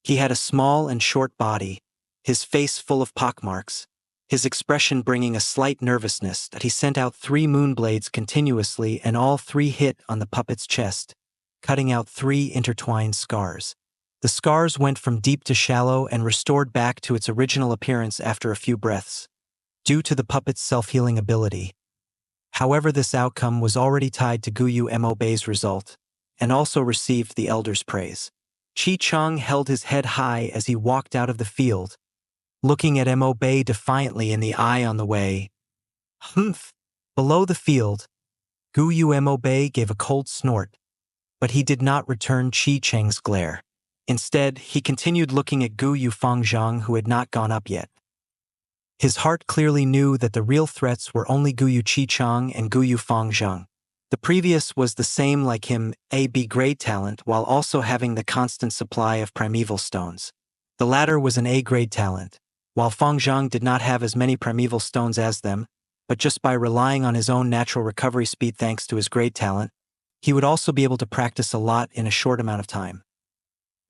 He had a small and short body, his face full of pockmarks, his expression bringing a slight nervousness that he sent out 3 moonblades continuously and all 3 hit on the puppet's chest, cutting out 3 intertwined scars. The scars went from deep to shallow and restored back to its original appearance after a few breaths, due to the puppet's self-healing ability. However, this outcome was already tied to Guyu Mobei's result, and also received the elder's praise. Chi-chang held his head high as he walked out of the field, looking at Mobei defiantly in the eye on the way. Humph! Below the field, Guyu Mobei gave a cold snort, but he did not return Chi-chang's glare. Instead, he continued looking at Guyu Fangzhang, who had not gone up yet. His heart clearly knew that the real threats were only Guyu Chi-chang and Guyu Fangzhang. The previous was the same like him, a B-grade talent, while also having the constant supply of primeval stones. The latter was an A-grade talent, while Fangzhang did not have as many primeval stones as them, but just by relying on his own natural recovery speed thanks to his grade talent, he would also be able to practice a lot in a short amount of time.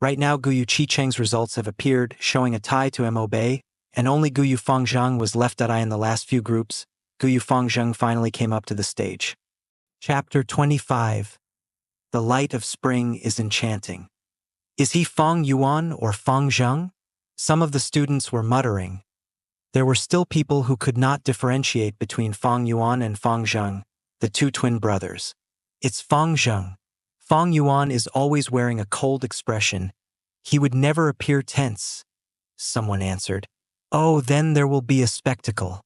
Right now, Guyu Chi-chang's results have appeared, showing a tie to Mobei, and only Guyu Fangzhang was left at eye in the last few groups. Guyu Fangzhang finally came up to the stage. Chapter 25. The light of spring is enchanting. Is he Fang Yuan or Fangzhang? Some of the students were muttering. There were still people who could not differentiate between Fang Yuan and Fangzhang, the 2 twin brothers. It's Fangzhang. Fang Yuan is always wearing a cold expression. He would never appear tense, someone answered. Oh, then there will be a spectacle.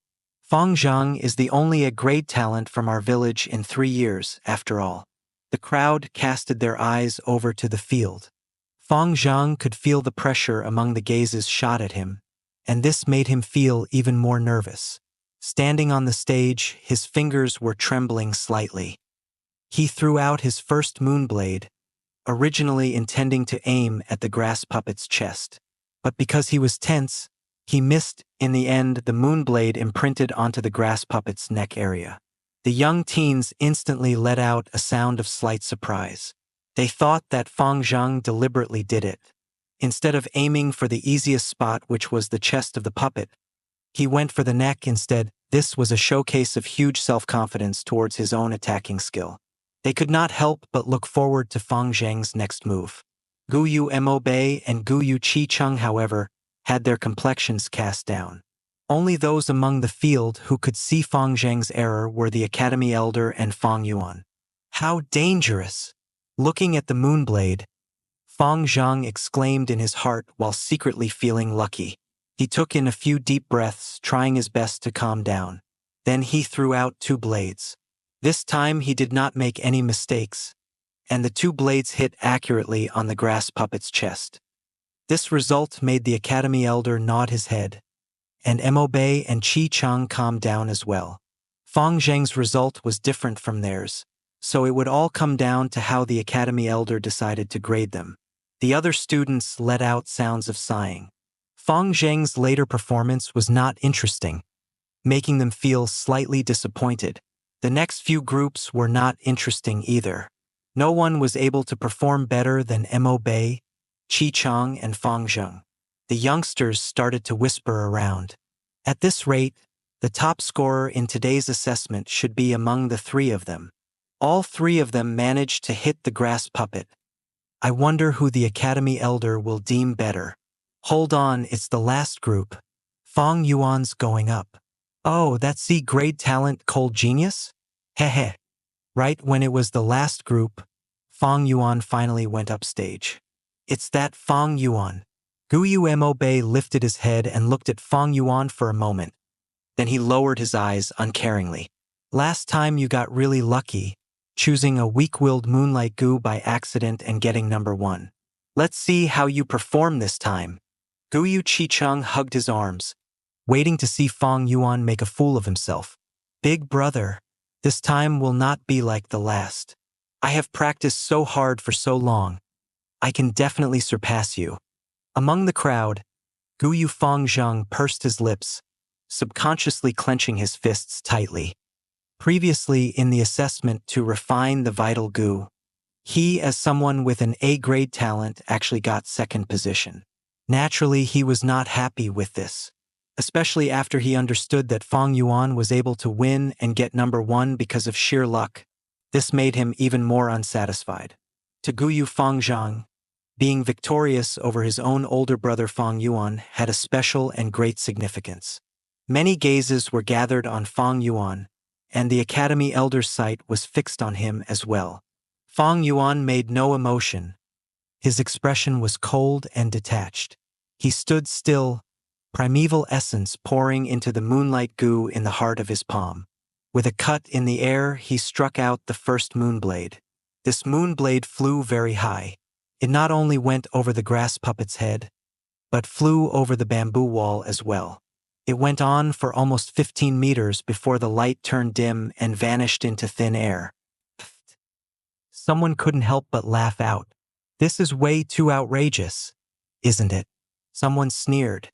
Fangzhang is the only A-grade talent from our village in 3 years, after all. The crowd casted their eyes over to the field. Fangzhang could feel the pressure among the gazes shot at him, and this made him feel even more nervous. Standing on the stage, his fingers were trembling slightly. He threw out his first moonblade, originally intending to aim at the grass puppet's chest. But because he was tense, he missed. In the end, the moonblade imprinted onto the grass puppet's neck area. The young teens instantly let out a sound of slight surprise. They thought that Fangzhang deliberately did it. Instead of aiming for the easiest spot, which was the chest of the puppet, he went for the neck instead. This was a showcase of huge self-confidence towards his own attacking skill. They could not help but look forward to Fangzhang's next move. Guyu Mobei and Guyu Chi-chang, however, had their complexions cast down. Only those among the field who could see Fangzhang's error were the Academy Elder and Fang Yuan. How dangerous! Looking at the moonblade, Fangzhang exclaimed in his heart while secretly feeling lucky. He took in a few deep breaths, trying his best to calm down. Then he threw out 2 blades. This time he did not make any mistakes, and the 2 blades hit accurately on the grass puppet's chest. This result made the Academy Elder nod his head, and Mobei and Chi-chang calmed down as well. Fangzhang's result was different from theirs, so it would all come down to how the Academy Elder decided to grade them. The other students let out sounds of sighing. Fangzhang's later performance was not interesting, making them feel slightly disappointed. The next few groups were not interesting either. No one was able to perform better than Mobei, Chi-chang, and Fangzhang. The youngsters started to whisper around. At this rate, the top scorer in today's assessment should be among the 3 of them. All 3 of them managed to hit the grass puppet. I wonder who the Academy Elder will deem better. Hold on, it's the last group. Fang Yuan's going up. Oh, that's C grade talent cold genius? Heh. Right when it was the last group, Fang Yuan finally went upstage. It's that Fang Yuan. Guyu Mo Bei lifted his head and looked at Fang Yuan for a moment. Then he lowered his eyes uncaringly. Last time you got really lucky, choosing a weak-willed Moonlight Gu by accident and getting number 1. Let's see how you perform this time. Guyu Qicheng hugged his arms, waiting to see Fang Yuan make a fool of himself. Big brother, this time will not be like the last. I have practiced so hard for so long. I can definitely surpass you. Among the crowd, Guyu Fangzheng pursed his lips, subconsciously clenching his fists tightly. Previously in the assessment to refine the vital Gu, he, as someone with an A-grade talent, actually got second position. Naturally, he was not happy with this, especially after he understood that Fang Yuan was able to win and get number 1 because of sheer luck. This made him even more unsatisfied. To Guyu Fangzheng, being victorious over his own older brother Fang Yuan had a special and great significance. Many gazes were gathered on Fang Yuan, and the Academy Elder's sight was fixed on him as well. Fang Yuan made no emotion. His expression was cold and detached. He stood still, primeval essence pouring into the moonlight Gu in the heart of his palm. With a cut in the air, he struck out the first moonblade. This moonblade flew very high. It not only went over the grass puppet's head, but flew over the bamboo wall as well. It went on for almost 15 meters before the light turned dim and vanished into thin air. Someone couldn't help but laugh out. This is way too outrageous, isn't it? Someone sneered.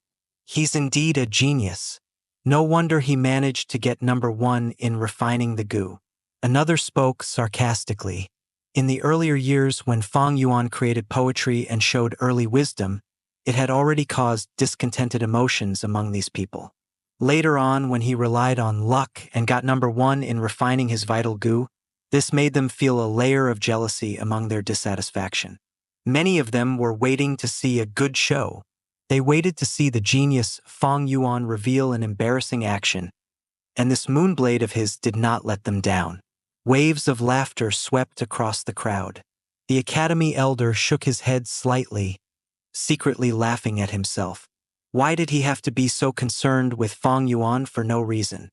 He's indeed a genius. No wonder he managed to get number 1 in refining the Gu. Another spoke sarcastically. In the earlier years when Fang Yuan created poetry and showed early wisdom, it had already caused discontented emotions among these people. Later on, when he relied on luck and got number 1 in refining his vital Gu, this made them feel a layer of jealousy among their dissatisfaction. Many of them were waiting to see a good show. They waited to see the genius Fang Yuan reveal an embarrassing action, and this moonblade of his did not let them down. Waves of laughter swept across the crowd. The Academy Elder shook his head slightly, secretly laughing at himself. Why did he have to be so concerned with Fang Yuan for no reason?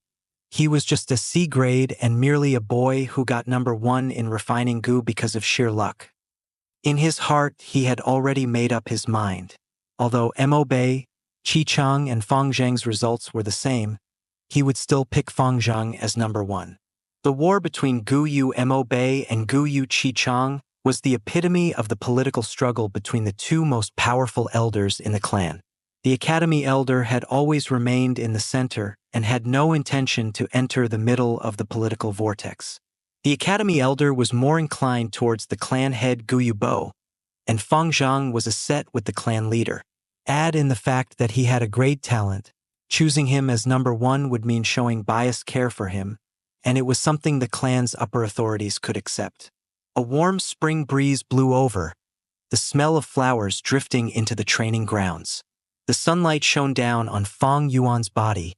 He was just a C grade and merely a boy who got number 1 in refining Gu because of sheer luck. In his heart, he had already made up his mind. Although Mo Bei, Qicheng, and Fang Zheng's results were the same, he would still pick Fang Zheng as number 1. The war between Guyu Mo Bei and Guyu Qicheng was the epitome of the political struggle between the two most powerful elders in the clan. The Academy Elder had always remained in the center and had no intention to enter the middle of the political vortex. The Academy Elder was more inclined towards the clan head Guyu Bo, and Fang Zheng was a set with the clan leader. Add in the fact that he had a great talent. Choosing him as number 1 would mean showing biased care for him, and it was something the clan's upper authorities could accept. A warm spring breeze blew over, the smell of flowers drifting into the training grounds. The sunlight shone down on Fang Yuan's body,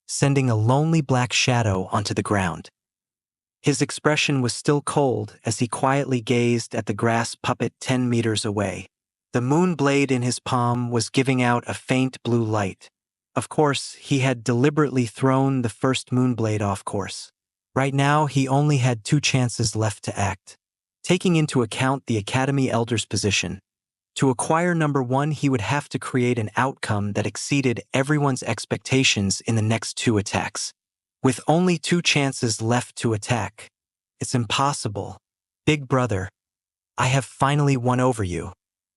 sending a lonely black shadow onto the ground. His expression was still cold as he quietly gazed at the grass puppet 10 meters away. The moon blade in his palm was giving out a faint blue light. Of course, he had deliberately thrown the first moon blade off course. Right now, he only had 2 chances left to act. Taking into account the Academy Elder's position, to acquire number 1, he would have to create an outcome that exceeded everyone's expectations in the next 2 attacks. With only 2 chances left to attack, it's impossible. Big brother, I have finally won over you.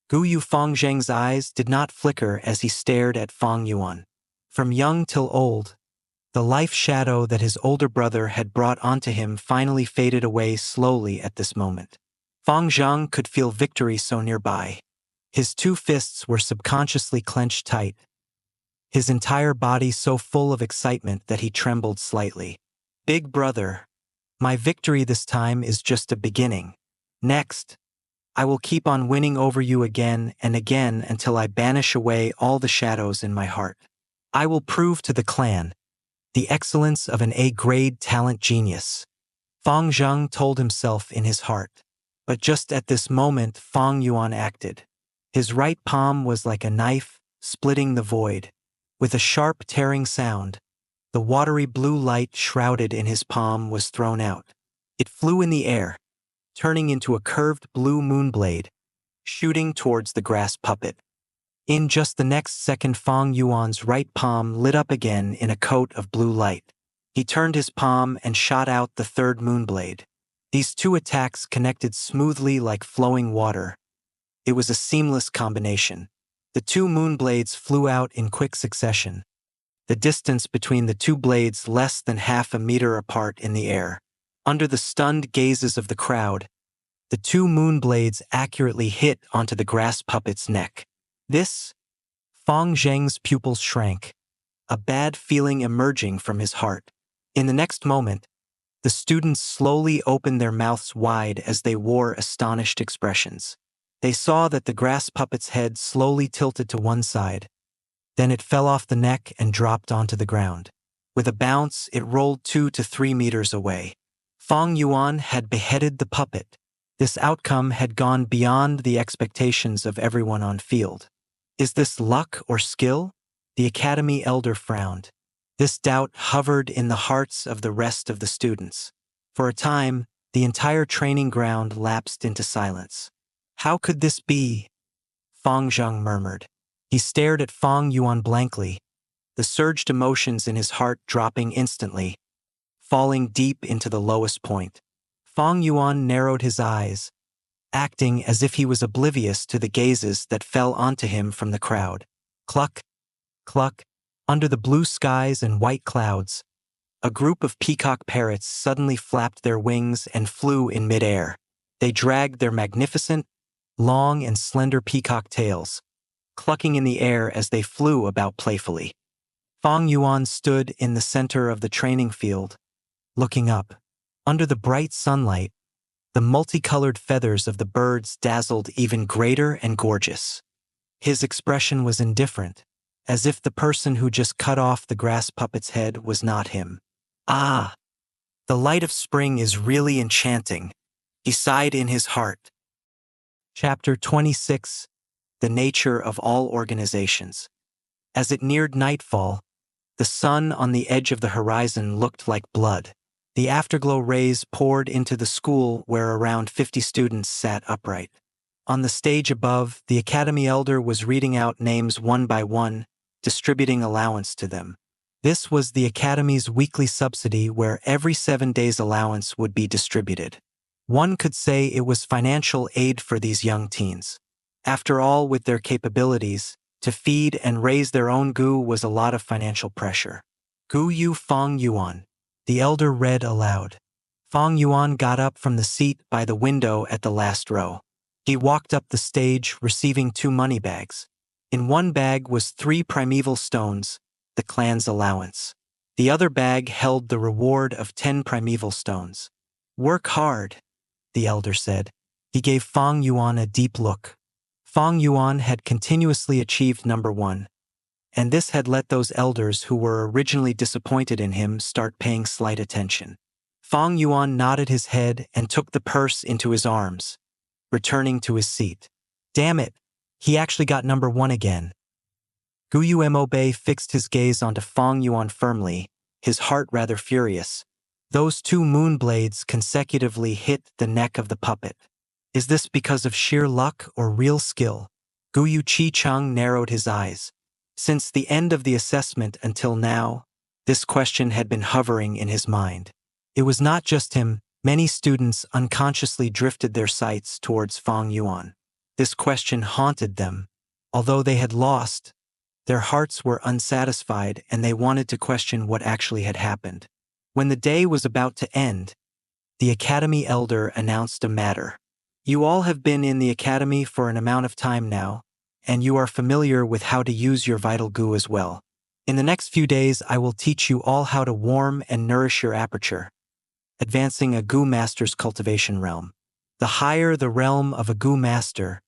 Guyu Fangzheng's eyes did not flicker as he stared at Fang Yuan. From young till old, the life shadow that his older brother had brought onto him finally faded away slowly at this moment. Fang Zheng could feel victory so nearby. His 2 fists were subconsciously clenched tight, his entire body so full of excitement that he trembled slightly. Big brother, my victory this time is just a beginning. Next, I will keep on winning over you again and again until I banish away all the shadows in my heart. I will prove to the clan the excellence of an A-grade talent genius. Fang Zheng told himself in his heart. But just at this moment, Fang Yuan acted. His right palm was like a knife, splitting the void. With a sharp tearing sound, the watery blue light shrouded in his palm was thrown out. It flew in the air, turning into a curved blue moonblade, shooting towards the grass puppet. In just the next second, Fang Yuan's right palm lit up again in a coat of blue light. He turned his palm and shot out the third moonblade. These two attacks connected smoothly like flowing water. It was a seamless combination. The two moonblades flew out in quick succession, the distance between the two blades less than half a meter apart in the air. Under the stunned gazes of the crowd, the two moonblades accurately hit onto the grass puppet's neck. This, Fang Zheng's pupils shrank, a bad feeling emerging from his heart. In the next moment, the students slowly opened their mouths wide as they wore astonished expressions. They saw that the grass puppet's head slowly tilted to one side. Then it fell off the neck and dropped onto the ground. With a bounce, it rolled 2 to 3 meters away. Fang Yuan had beheaded the puppet. This outcome had gone beyond the expectations of everyone on field. Is this luck or skill? The academy elder frowned. This doubt hovered in the hearts of the rest of the students. For a time, the entire training ground lapsed into silence. How could this be? Fang Zheng murmured. He stared at Fang Yuan blankly, the surged emotions in his heart dropping instantly, falling deep into the lowest point. Fang Yuan narrowed his eyes, acting as if he was oblivious to the gazes that fell onto him from the crowd. Cluck, cluck, under the blue skies and white clouds, a group of peacock parrots suddenly flapped their wings and flew in midair. They dragged their magnificent, long and slender peacock tails, clucking in the air as they flew about playfully. Fang Yuan stood in the center of the training field, looking up. Under the bright sunlight, the multicolored feathers of the birds dazzled even greater and gorgeous. His expression was indifferent, as if the person who just cut off the grass puppet's head was not him. Ah, the light of spring is really enchanting, he sighed in his heart. Chapter 26. The Nature of All Organizations. As it neared nightfall, the sun on the edge of the horizon looked like blood. The afterglow rays poured into the school where around 50 students sat upright. On the stage above, the academy elder was reading out names one by one, distributing allowance to them. This was the academy's weekly subsidy where every 7 days' allowance would be distributed. One could say it was financial aid for these young teens. After all, with their capabilities, to feed and raise their own gu was a lot of financial pressure. Gu Yu Fang Yuan, the elder read aloud. Fang Yuan got up from the seat by the window at the last row. He walked up the stage, receiving 2 money bags. In one bag was 3 primeval stones, the clan's allowance. The other bag held the reward of 10 primeval stones. Work hard, the elder said. He gave Fang Yuan a deep look. Fang Yuan had continuously achieved number 1, and this had let those elders who were originally disappointed in him start paying slight attention. Fang Yuan nodded his head and took the purse into his arms, returning to his seat. Damn it, he actually got number 1 again. Guyu Mobe fixed his gaze onto Fang Yuan firmly, his heart rather furious. Those 2 moon blades consecutively hit the neck of the puppet. Is this because of sheer luck or real skill? Guyu Chi-chung narrowed his eyes. Since the end of the assessment until now, this question had been hovering in his mind. It was not just him, many students unconsciously drifted their sights towards Fang Yuan. This question haunted them. Although they had lost, their hearts were unsatisfied and they wanted to question what actually had happened. When the day was about to end, the academy elder announced a matter. You all have been in the academy for an amount of time now, and you are familiar with how to use your vital gu as well. In the next few days, I will teach you all how to warm and nourish your aperture, advancing a gu master's cultivation realm. The higher the realm of a Gu master,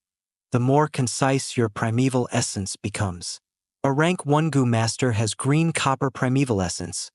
the more concise your primeval essence becomes. A rank 1 Gu master has green copper primeval essence.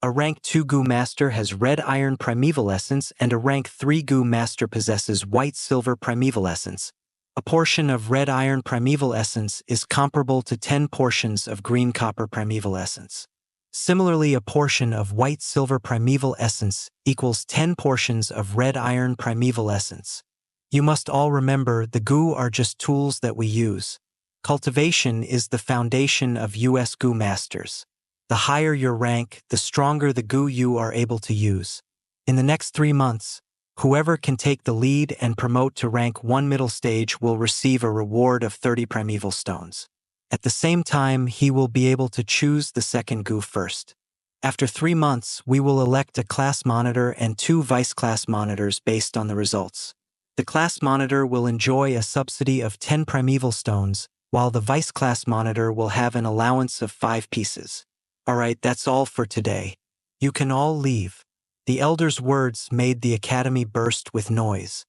A rank 2 Gu master has red iron primeval essence, and a rank 3 Gu master possesses white silver primeval essence. A portion of red iron primeval essence is comparable to 10 portions of green copper primeval essence. Similarly, a portion of white silver primeval essence equals 10 portions of red iron primeval essence. You must all remember the Gu are just tools that we use. Cultivation is the foundation of US Gu masters. The higher your rank, the stronger the Gu you are able to use. In the next 3 months, whoever can take the lead and promote to rank 1 middle stage will receive a reward of 30 primeval stones. At the same time, he will be able to choose the second Gu first. After 3 months, we will elect a class monitor and 2 vice class monitors based on the results. The class monitor will enjoy a subsidy of 10 primeval stones, while the vice class monitor will have an allowance of 5 pieces. Alright, that's all for today. You can all leave. The elder's words made the academy burst with noise.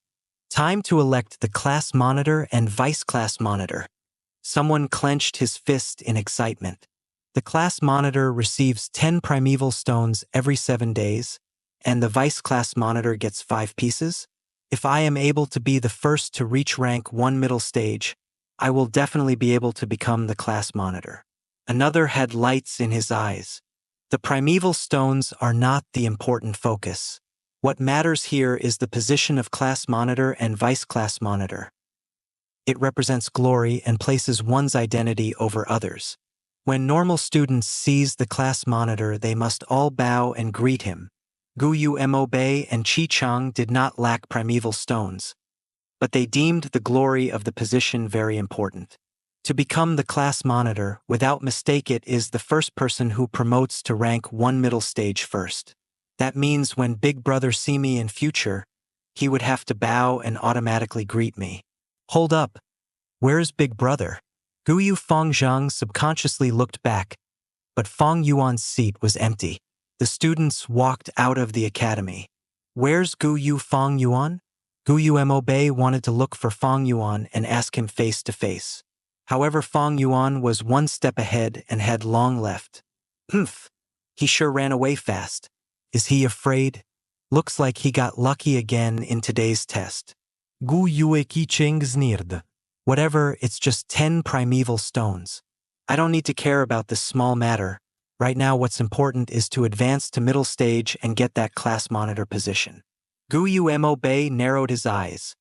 Time to elect the class monitor and vice class monitor. Someone clenched his fist in excitement. The class monitor receives 10 primeval stones every 7 days, and the vice class monitor gets 5 pieces? If I am able to be the first to reach rank 1 middle stage, I will definitely be able to become the class monitor. Another had lights in his eyes. The primeval stones are not the important focus. What matters here is the position of class monitor and vice class monitor. It represents glory and places one's identity over others. When normal students seize the class monitor, they must all bow and greet him. Gu Yu Mo Bei and Chi Chang did not lack primeval stones, but they deemed the glory of the position very important. To become the class monitor, without mistake, it is the first person who promotes to rank 1 middle stage first. That means when Big Brother see me in future, he would have to bow and automatically greet me. Hold up. Where's Big Brother? Gu Yu Fangzhang subconsciously looked back, but Fang Yuan's seat was empty. The students walked out of the academy. Where's Gu Yu Fang Yuan? Gu Yu Mo Bei wanted to look for Fang Yuan and ask him face to face. However, Fang Yuan was 1 step ahead and had long left. Humph! He sure ran away fast. Is he afraid? Looks like he got lucky again in today's test. Gu Yue Qi Cheng Znird. Whatever, it's just 10 primeval stones. I don't need to care about this small matter. Right now what's important is to advance to middle stage and get that class monitor position. Gu Yu Mo Bei narrowed his eyes,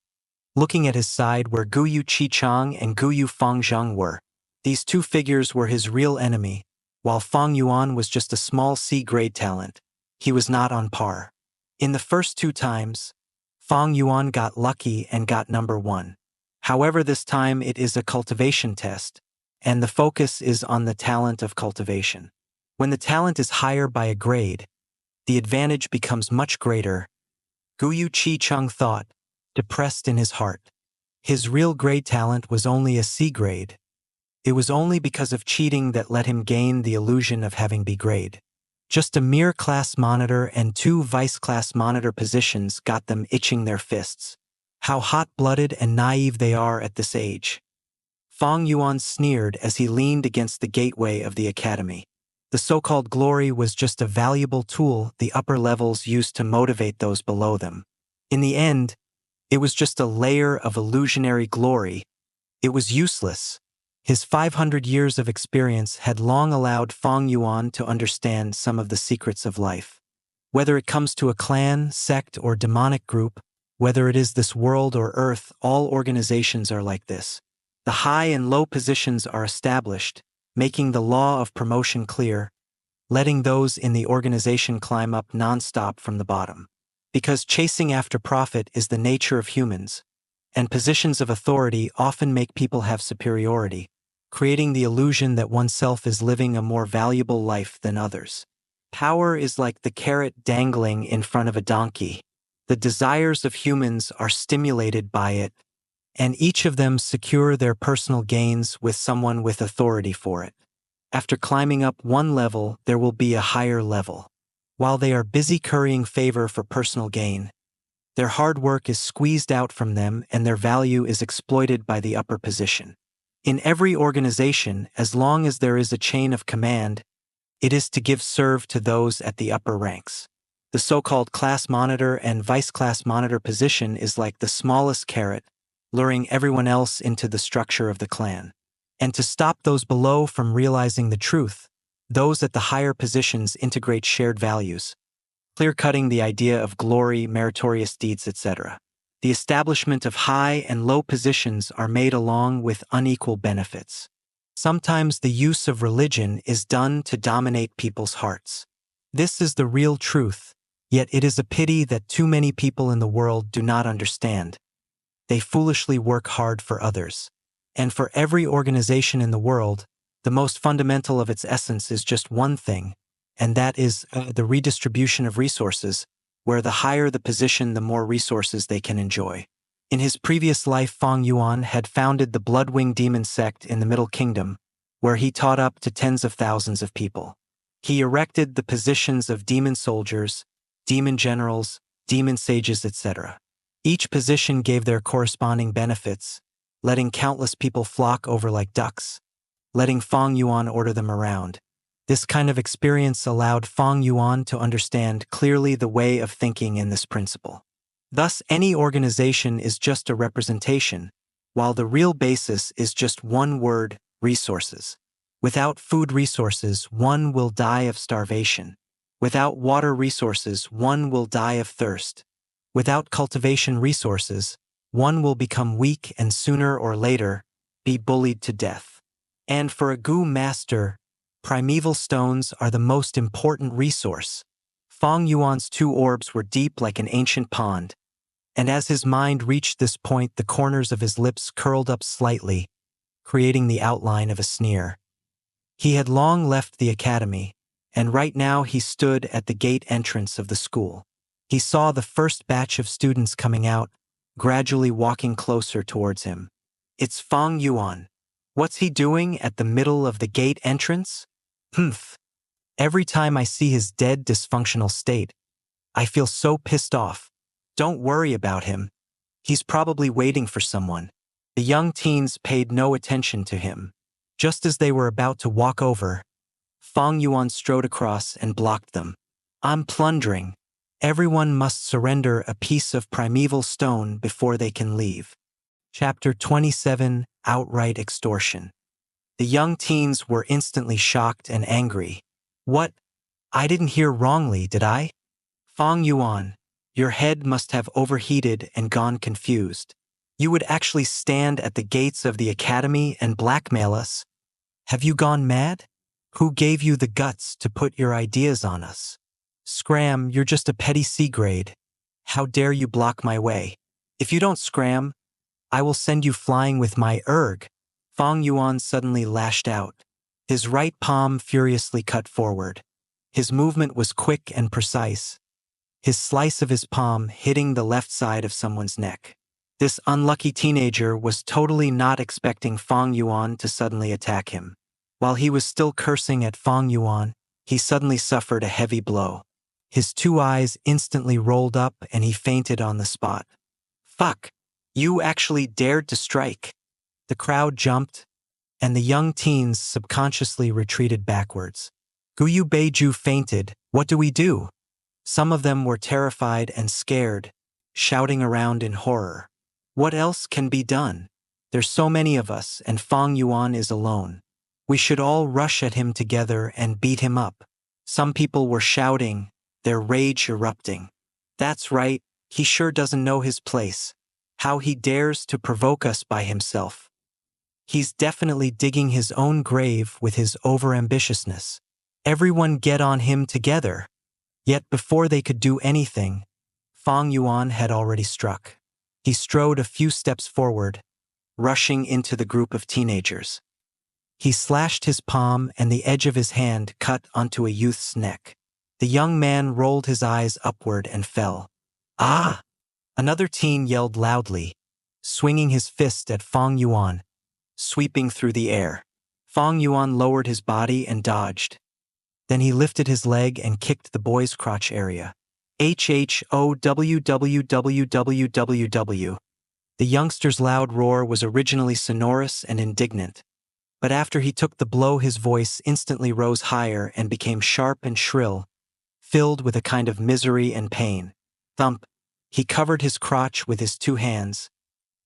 looking at his side where Gu Yu Chi Chang and Gu Yu Fangzhang were. These 2 figures were his real enemy, while Fang Yuan was just a small C-grade talent. He was not on par. In the first 2 times, Fang Yuan got lucky and got number 1. However, this time it is a cultivation test, and the focus is on the talent of cultivation. When the talent is higher by a grade, the advantage becomes much greater. Gu Yu Chi Chang thought, depressed in his heart. His real grade talent was only a C grade. It was only because of cheating that let him gain the illusion of having B grade. Just a mere class monitor and 2 vice class monitor positions got them itching their fists. How hot-blooded and naive they are at this age. Fang Yuan sneered as he leaned against the gateway of the academy. The so-called glory was just a valuable tool the upper levels used to motivate those below them. In the end, it was just a layer of illusionary glory. It was useless. His 500 years of experience had long allowed Fang Yuan to understand some of the secrets of life. Whether it comes to a clan, sect, or demonic group, whether it is this world or earth, all organizations are like this. The high and low positions are established, making the law of promotion clear, letting those in the organization climb up non-stop from the bottom. Because chasing after profit is the nature of humans, and positions of authority often make people have superiority, creating the illusion that oneself is living a more valuable life than others. Power is like the carrot dangling in front of a donkey. The desires of humans are stimulated by it, and each of them secure their personal gains with someone with authority for it. After climbing up 1 level, there will be a higher level. While they are busy currying favor for personal gain, Their hard work is squeezed out from them and their value is exploited by the upper position. In every organization, as long as there is a chain of command, it is to give serve to those at the upper ranks. The so-called class monitor and vice-class monitor position is like the smallest carrot, luring everyone else into the structure of the clan. And to stop those below from realizing the truth, those at the higher positions integrate shared values, clear-cutting the idea of glory, meritorious deeds, etc. The establishment of high and low positions are made along with unequal benefits. Sometimes the use of religion is done to dominate people's hearts. This is the real truth, yet it is a pity that too many people in the world do not understand. They foolishly work hard for others. And for every organization in the world, the most fundamental of its essence is just one thing, and that is the redistribution of resources, where the higher the position, the more resources they can enjoy. In his previous life, Fang Yuan had founded the Bloodwing Demon sect in the Middle Kingdom, where he taught up to tens of thousands of people. He erected the positions of demon soldiers, demon generals, demon sages, etc. Each position gave their corresponding benefits, letting countless people flock over like ducks, letting Fang Yuan order them around. This kind of experience allowed Fang Yuan to understand clearly the way of thinking in this principle. Thus, any organization is just a representation, while the real basis is just one word: resources. Without food resources, one will die of starvation. Without water resources, one will die of thirst. Without cultivation resources, one will become weak and sooner or later be bullied to death. And for a Gu master, primeval stones are the most important resource. Fang Yuan's 2 orbs were deep like an ancient pond, and as his mind reached this point, the corners of his lips curled up slightly, creating the outline of a sneer. He had long left the academy, and right now he stood at the gate entrance of the school. He saw the first batch of students coming out, gradually walking closer towards him. It's Fang Yuan. What's he doing at the middle of the gate entrance? Humph. Every time I see his dead, dysfunctional state, I feel so pissed off. Don't worry about him. He's probably waiting for someone. The young teens paid no attention to him. Just as they were about to walk over, Fang Yuan strode across and blocked them. I'm plundering. Everyone must surrender a piece of primeval stone before they can leave. Chapter 27: Outright Extortion. The young teens were instantly shocked and angry. What? I didn't hear wrongly, did I? Fang Yuan, your head must have overheated and gone confused. You would actually stand at the gates of the academy and blackmail us? Have you gone mad? Who gave you the guts to put your ideas on us? Scram, you're just a petty C-grade. How dare you block my way? If you don't scram, I will send you flying with my erg. Fang Yuan suddenly lashed out. His right palm furiously cut forward. His movement was quick and precise, his slice of his palm hitting the left side of someone's neck. This unlucky teenager was totally not expecting Fang Yuan to suddenly attack him. While he was still cursing at Fang Yuan, he suddenly suffered a heavy blow. His 2 eyes instantly rolled up and he fainted on the spot. Fuck! You actually dared to strike. The crowd jumped, and the young teens subconsciously retreated backwards. Guyu Beiju fainted. What do we do? Some of them were terrified and scared, shouting around in horror. What else can be done? There's so many of us, and Fang Yuan is alone. We should all rush at him together and beat him up. Some people were shouting, their rage erupting. That's right, he sure doesn't know his place. How he dares to provoke us by himself. He's definitely digging his own grave with his overambitiousness. Everyone get on him together. Yet before they could do anything, Fang Yuan had already struck. He strode a few steps forward, rushing into the group of teenagers. He slashed his palm and the edge of his hand cut onto a youth's neck. The young man rolled his eyes upward and fell. Ah! Another teen yelled loudly, swinging his fist at Fang Yuan, sweeping through the air. Fang Yuan lowered his body and dodged. Then he lifted his leg and kicked the boy's crotch area. HHOWWWWWW. The youngster's loud roar was originally sonorous and indignant, but after he took the blow his voice instantly rose higher and became sharp and shrill, filled with a kind of misery and pain. Thump! He covered his crotch with his two hands,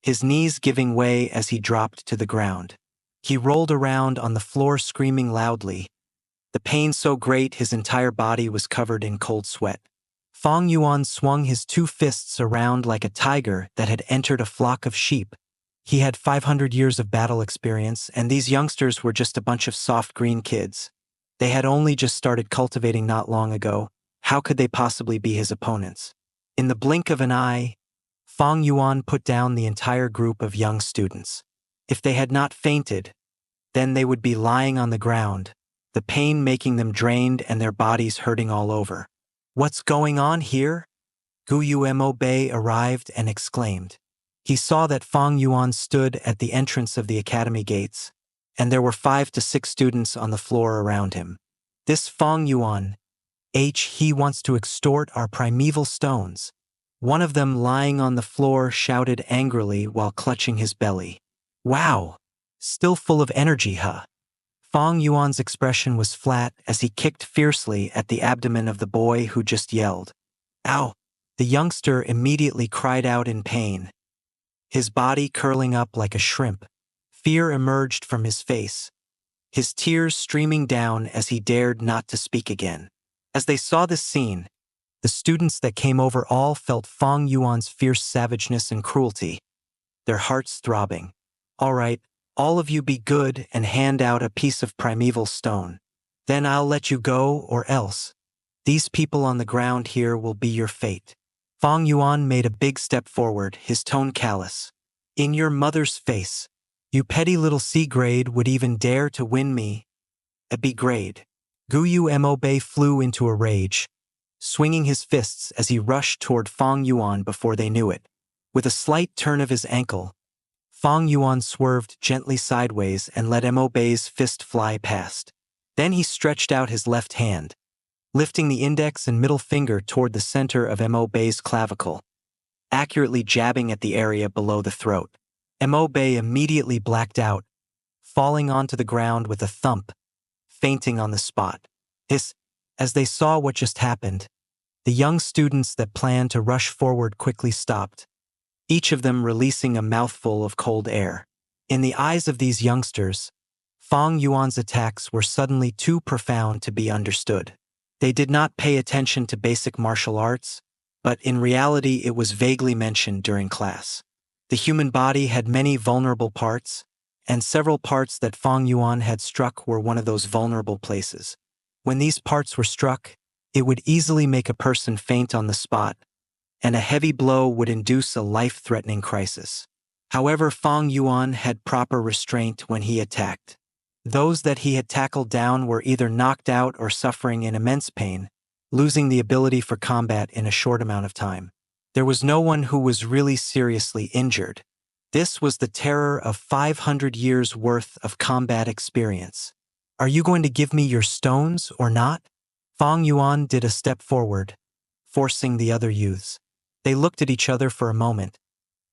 his knees giving way as he dropped to the ground. He rolled around on the floor screaming loudly, the pain so great his entire body was covered in cold sweat. Fang Yuan swung his two fists around like a tiger that had entered a flock of sheep. He had 500 years of battle experience, and these youngsters were just a bunch of soft green kids. They had only just started cultivating not long ago. How could they possibly be his opponents? In the blink of an eye, Fang Yuan put down the entire group of young students. If they had not fainted, then they would be lying on the ground, the pain making them drained and their bodies hurting all over. What's going on here? Guyu Mo Bei arrived and exclaimed. He saw that Fang Yuan stood at the entrance of the academy gates, and there were 5 to 6 students on the floor around him. This Fang Yuan, he wants to extort our primeval stones. One of them lying on the floor shouted angrily while clutching his belly. Wow! Still full of energy, huh? Fang Yuan's expression was flat as he kicked fiercely at the abdomen of the boy who just yelled. Ow! The youngster immediately cried out in pain, his body curling up like a shrimp. Fear emerged from his face, his tears streaming down as he dared not to speak again. As they saw this scene, the students that came over all felt Fang Yuan's fierce savageness and cruelty, their hearts throbbing. All right, all of you be good and hand out a piece of primeval stone. Then I'll let you go, or else. These people on the ground here will be your fate. Fang Yuan made a big step forward, his tone callous. In your mother's face. You petty little C grade would even dare to win me. A B grade. Guyu Mo Bei flew into a rage, swinging his fists as he rushed toward Fang Yuan before they knew it. With a slight turn of his ankle, Fang Yuan swerved gently sideways and let Mo Bei's fist fly past. Then he stretched out his left hand, lifting the index and middle finger toward the center of Mo Bei's clavicle, accurately jabbing at the area below the throat. Mo Bei immediately blacked out, falling onto the ground with a thump, fainting on the spot. As they saw what just happened, the young students that planned to rush forward quickly stopped, each of them releasing a mouthful of cold air. In the eyes of these youngsters, Fang Yuan's attacks were suddenly too profound to be understood. They did not pay attention to basic martial arts, but in reality it was vaguely mentioned during class. The human body had many vulnerable parts, and several parts that Fang Yuan had struck were one of those vulnerable places. When these parts were struck, it would easily make a person faint on the spot, and a heavy blow would induce a life-threatening crisis. However, Fang Yuan had proper restraint when he attacked. Those that he had tackled down were either knocked out or suffering in immense pain, losing the ability for combat in a short amount of time. There was no one who was really seriously injured. This was the terror of 500 years' worth of combat experience. Are you going to give me your stones or not? Fang Yuan did a step forward, forcing the other youths. They looked at each other for a moment.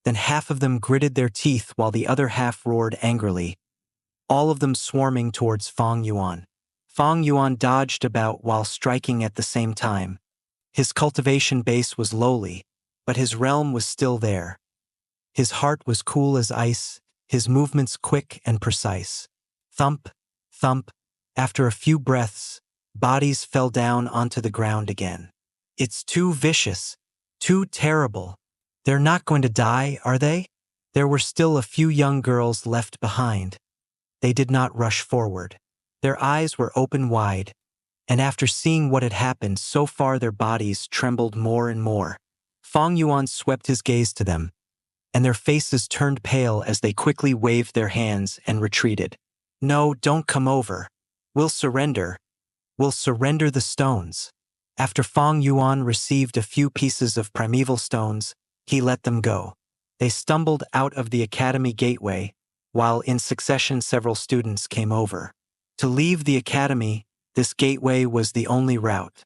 Then half of them gritted their teeth while the other half roared angrily, all of them swarming towards Fang Yuan. Fang Yuan dodged about while striking at the same time. His cultivation base was lowly, but his realm was still there. His heart was cool as ice, his movements quick and precise. Thump, thump. After a few breaths, bodies fell down onto the ground again. It's too vicious, too terrible. They're not going to die, are they? There were still a few young girls left behind. They did not rush forward. Their eyes were open wide, and after seeing what had happened so far their bodies trembled more and more. Fang Yuan swept his gaze to them, and their faces turned pale as they quickly waved their hands and retreated. No, don't come over. We'll surrender. We'll surrender the stones. After Fang Yuan received a few pieces of primeval stones, he let them go. They stumbled out of the academy gateway, while in succession several students came over. To leave the academy, this gateway was the only route.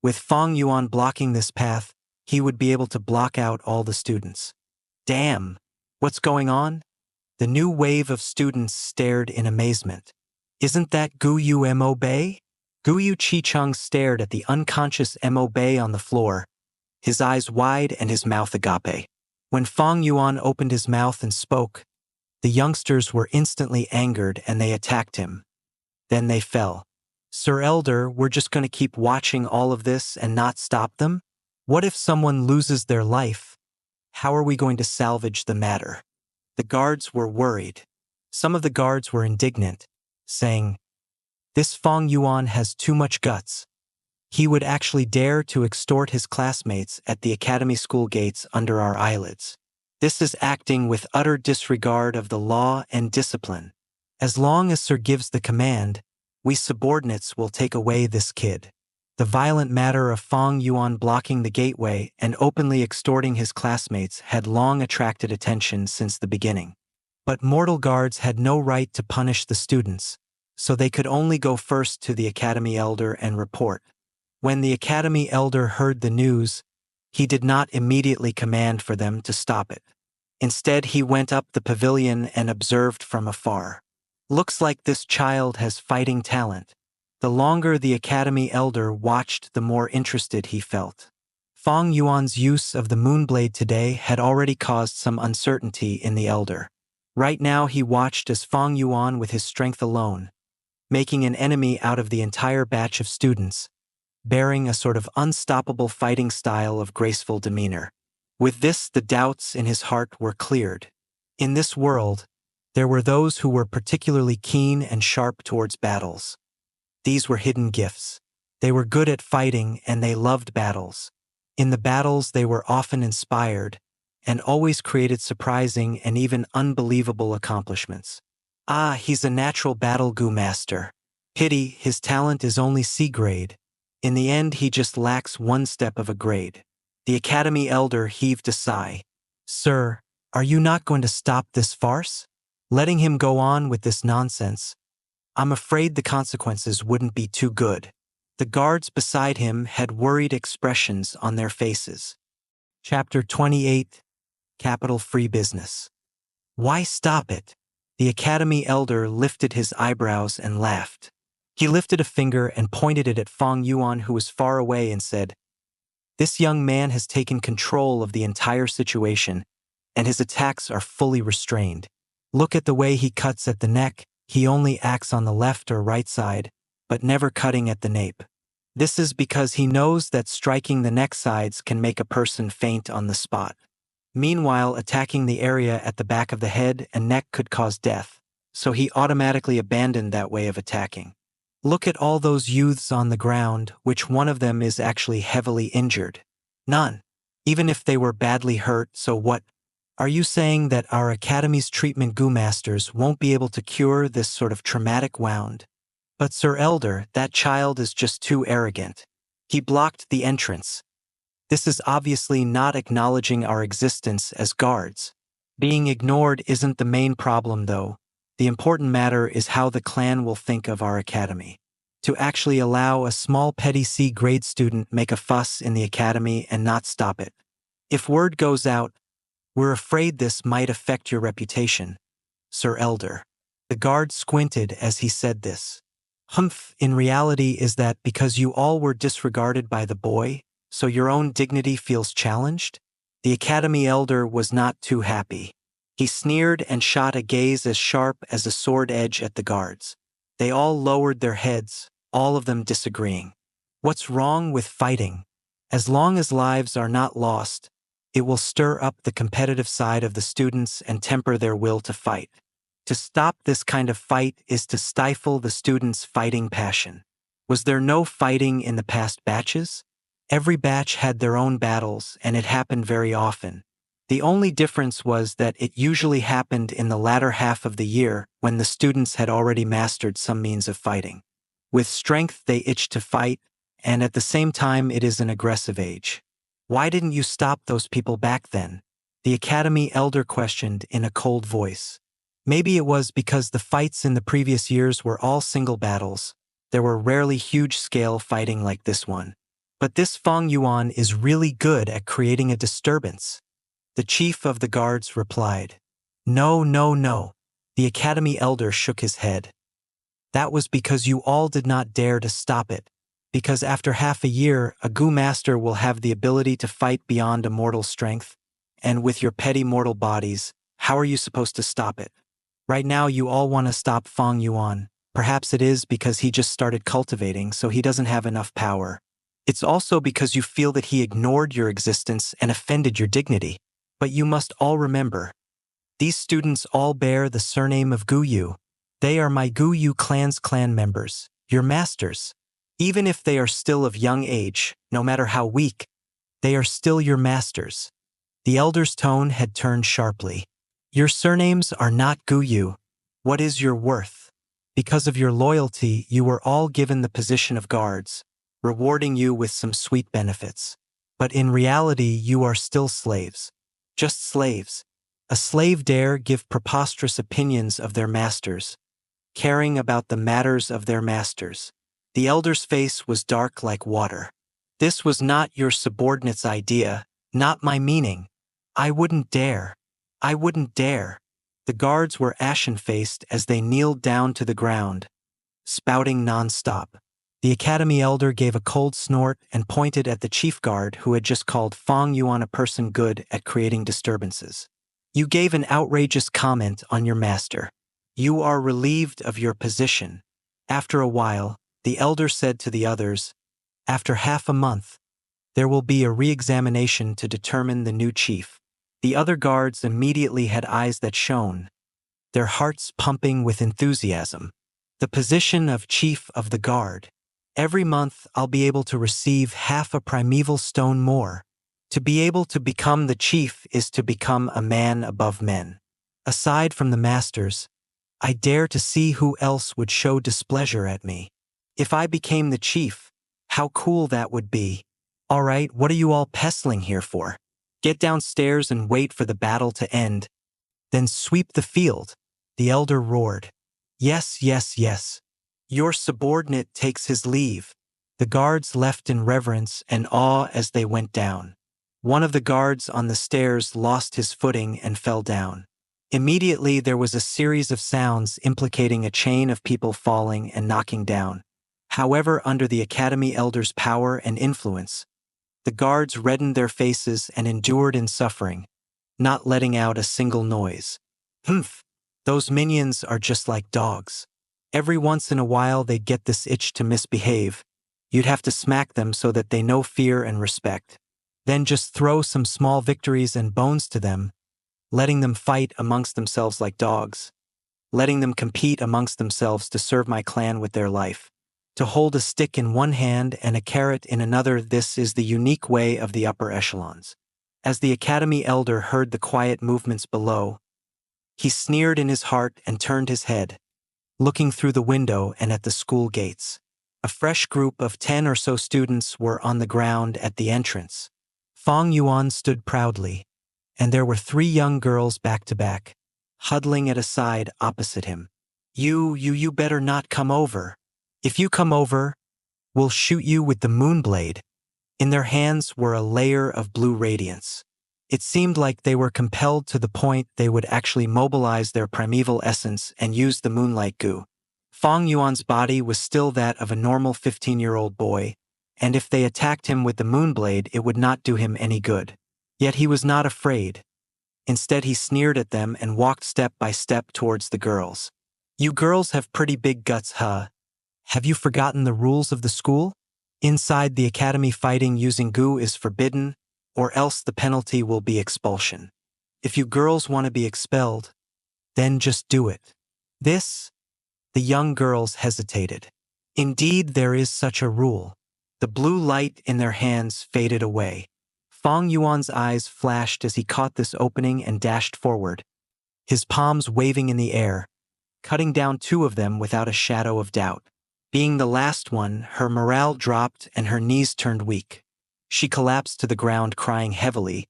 With Fang Yuan blocking this path, he would be able to block out all the students. Damn! What's going on? The new wave of students stared in amazement. Isn't that Guyu Mo Bei? Guyu Chicheng stared at the unconscious Mo Bei on the floor, his eyes wide and his mouth agape. When Fang Yuan opened his mouth and spoke, the youngsters were instantly angered and they attacked him. Then they fell. Sir Elder, we're just going to keep watching all of this and not stop them? What if someone loses their life? How are we going to salvage the matter? The guards were worried. Some of the guards were indignant, saying, "This Fang Yuan has too much guts. He would actually dare to extort his classmates at the academy school gates under our eyelids. This is acting with utter disregard of the law and discipline. As long as Sir gives the command, we subordinates will take away this kid." The violent matter of Fang Yuan blocking the gateway and openly extorting his classmates had long attracted attention since the beginning. But mortal guards had no right to punish the students, so they could only go first to the academy elder and report. When the academy elder heard the news, he did not immediately command for them to stop it. Instead, he went up the pavilion and observed from afar. Looks like this child has fighting talent. The longer the academy elder watched, the more interested he felt. Fang Yuan's use of the moonblade today had already caused some uncertainty in the elder. Right now he watched as Fang Yuan, with his strength alone, making an enemy out of the entire batch of students, bearing a sort of unstoppable fighting style of graceful demeanor. With this, the doubts in his heart were cleared. In this world, there were those who were particularly keen and sharp towards battles. These were hidden gifts. They were good at fighting and they loved battles. In the battles, they were often inspired and always created surprising and even unbelievable accomplishments. Ah, he's a natural battle goo master. Pity, his talent is only C grade. In the end, he just lacks one step of a grade. The academy elder heaved a sigh. Sir, are you not going to stop this farce? Letting him go on with this nonsense? I'm afraid the consequences wouldn't be too good. The guards beside him had worried expressions on their faces. Chapter 28, Capital Free Business. Why stop it? The academy elder lifted his eyebrows and laughed. He lifted a finger and pointed it at Fang Yuan, who was far away, and said, "This young man has taken control of the entire situation, and his attacks are fully restrained. Look at the way he cuts at the neck. He only acts on the left or right side, but never cutting at the nape. This is because he knows that striking the neck sides can make a person faint on the spot. Meanwhile, attacking the area at the back of the head and neck could cause death, so he automatically abandoned that way of attacking. Look at all those youths on the ground. Which one of them is actually heavily injured? None. Even if they were badly hurt, so what? Are you saying that our academy's treatment goo masters won't be able to cure this sort of traumatic wound? But Sir Elder, that child is just too arrogant. He blocked the entrance. This is obviously not acknowledging our existence as guards. Being ignored isn't the main problem, though. The important matter is how the clan will think of our academy. To actually allow a small petty C-grade student make a fuss in the academy and not stop it. If word goes out, we're afraid this might affect your reputation, Sir Elder. The guard squinted as he said this. Humph, in reality, is that because you all were disregarded by the boy, so your own dignity feels challenged? The academy elder was not too happy. He sneered and shot a gaze as sharp as a sword edge at the guards. They all lowered their heads, all of them disagreeing. What's wrong with fighting? As long as lives are not lost, it will stir up the competitive side of the students and temper their will to fight. To stop this kind of fight is to stifle the students' fighting passion. Was there no fighting in the past batches? Every batch had their own battles, and it happened very often. The only difference was that it usually happened in the latter half of the year when the students had already mastered some means of fighting. With strength they itched to fight, and at the same time it is an aggressive age. Why didn't you stop those people back then? The academy elder questioned in a cold voice. Maybe it was because the fights in the previous years were all single battles. There were rarely huge-scale fighting like this one. But this Fang Yuan is really good at creating a disturbance. The chief of the guards replied. No, no, no. The academy elder shook his head. That was because you all did not dare to stop it. Because after half a year, a Gu master will have the ability to fight beyond a mortal strength. And with your petty mortal bodies, how are you supposed to stop it? Right now you all want to stop Fang Yuan. Perhaps it is because he just started cultivating, so he doesn't have enough power. It's also because you feel that he ignored your existence and offended your dignity. But you must all remember, these students all bear the surname of Guyu. They are my Guyu clan's clan members, your masters. Even if they are still of young age, no matter how weak, they are still your masters. The elder's tone had turned sharply. Your surnames are not Guyu. What is your worth? Because of your loyalty, you were all given the position of guards, rewarding you with some sweet benefits. But in reality, you are still slaves. Just slaves. A slave dare give preposterous opinions of their masters, caring about the matters of their masters. The elder's face was dark like water. This was not your subordinate's idea, not my meaning. I wouldn't dare. I wouldn't dare. The guards were ashen-faced as they kneeled down to the ground, spouting non-stop. The academy elder gave a cold snort and pointed at the chief guard who had just called Fang Yuan a person good at creating disturbances. You gave an outrageous comment on your master. You are relieved of your position. After a while, the elder said to the others, after half a month, there will be a re-examination to determine the new chief. The other guards immediately had eyes that shone, their hearts pumping with enthusiasm. The position of chief of the guard. Every month I'll be able to receive half a primeval stone more. To be able to become the chief is to become a man above men. Aside from the masters, I dare to see who else would show displeasure at me. If I became the chief, how cool that would be. All right, what are you all pestling here for? Get downstairs and wait for the battle to end. Then sweep the field, the elder roared. Yes, yes, yes. Your subordinate takes his leave. The guards left in reverence and awe as they went down. One of the guards on the stairs lost his footing and fell down. Immediately there was a series of sounds implicating a chain of people falling and knocking down. However, under the academy elder's power and influence, the guards reddened their faces and endured in suffering, not letting out a single noise. Humph! Those minions are just like dogs. Every once in a while they'd get this itch to misbehave. You'd have to smack them so that they know fear and respect. Then just throw some small victories and bones to them, letting them fight amongst themselves like dogs, letting them compete amongst themselves to serve my clan with their life. To hold a stick in one hand and a carrot in another, this is the unique way of the upper echelons. As the academy elder heard the quiet movements below, he sneered in his heart and turned his head, looking through the window and at the school gates. A fresh group of 10 or so students were on the ground at the entrance. Fang Yuan stood proudly, and there were 3 young girls back to back, huddling at a side opposite him. You better not come over. If you come over, we'll shoot you with the moonblade. In their hands were a layer of blue radiance. It seemed like they were compelled to the point they would actually mobilize their primeval essence and use the moonlight goo. Fang Yuan's body was still that of a normal 15-year-old boy, and if they attacked him with the moonblade, it would not do him any good. Yet he was not afraid. Instead, he sneered at them and walked step by step towards the girls. You girls have pretty big guts, huh? Have you forgotten the rules of the school? Inside the academy, fighting using goo is forbidden, or else the penalty will be expulsion. If you girls want to be expelled, then just do it. The young girls hesitated. Indeed, there is such a rule. The blue light in their hands faded away. Fang Yuan's eyes flashed as he caught this opening and dashed forward, his palms waving in the air, cutting down 2 of them without a shadow of doubt. Being the last one, her morale dropped and her knees turned weak. She collapsed to the ground crying heavily,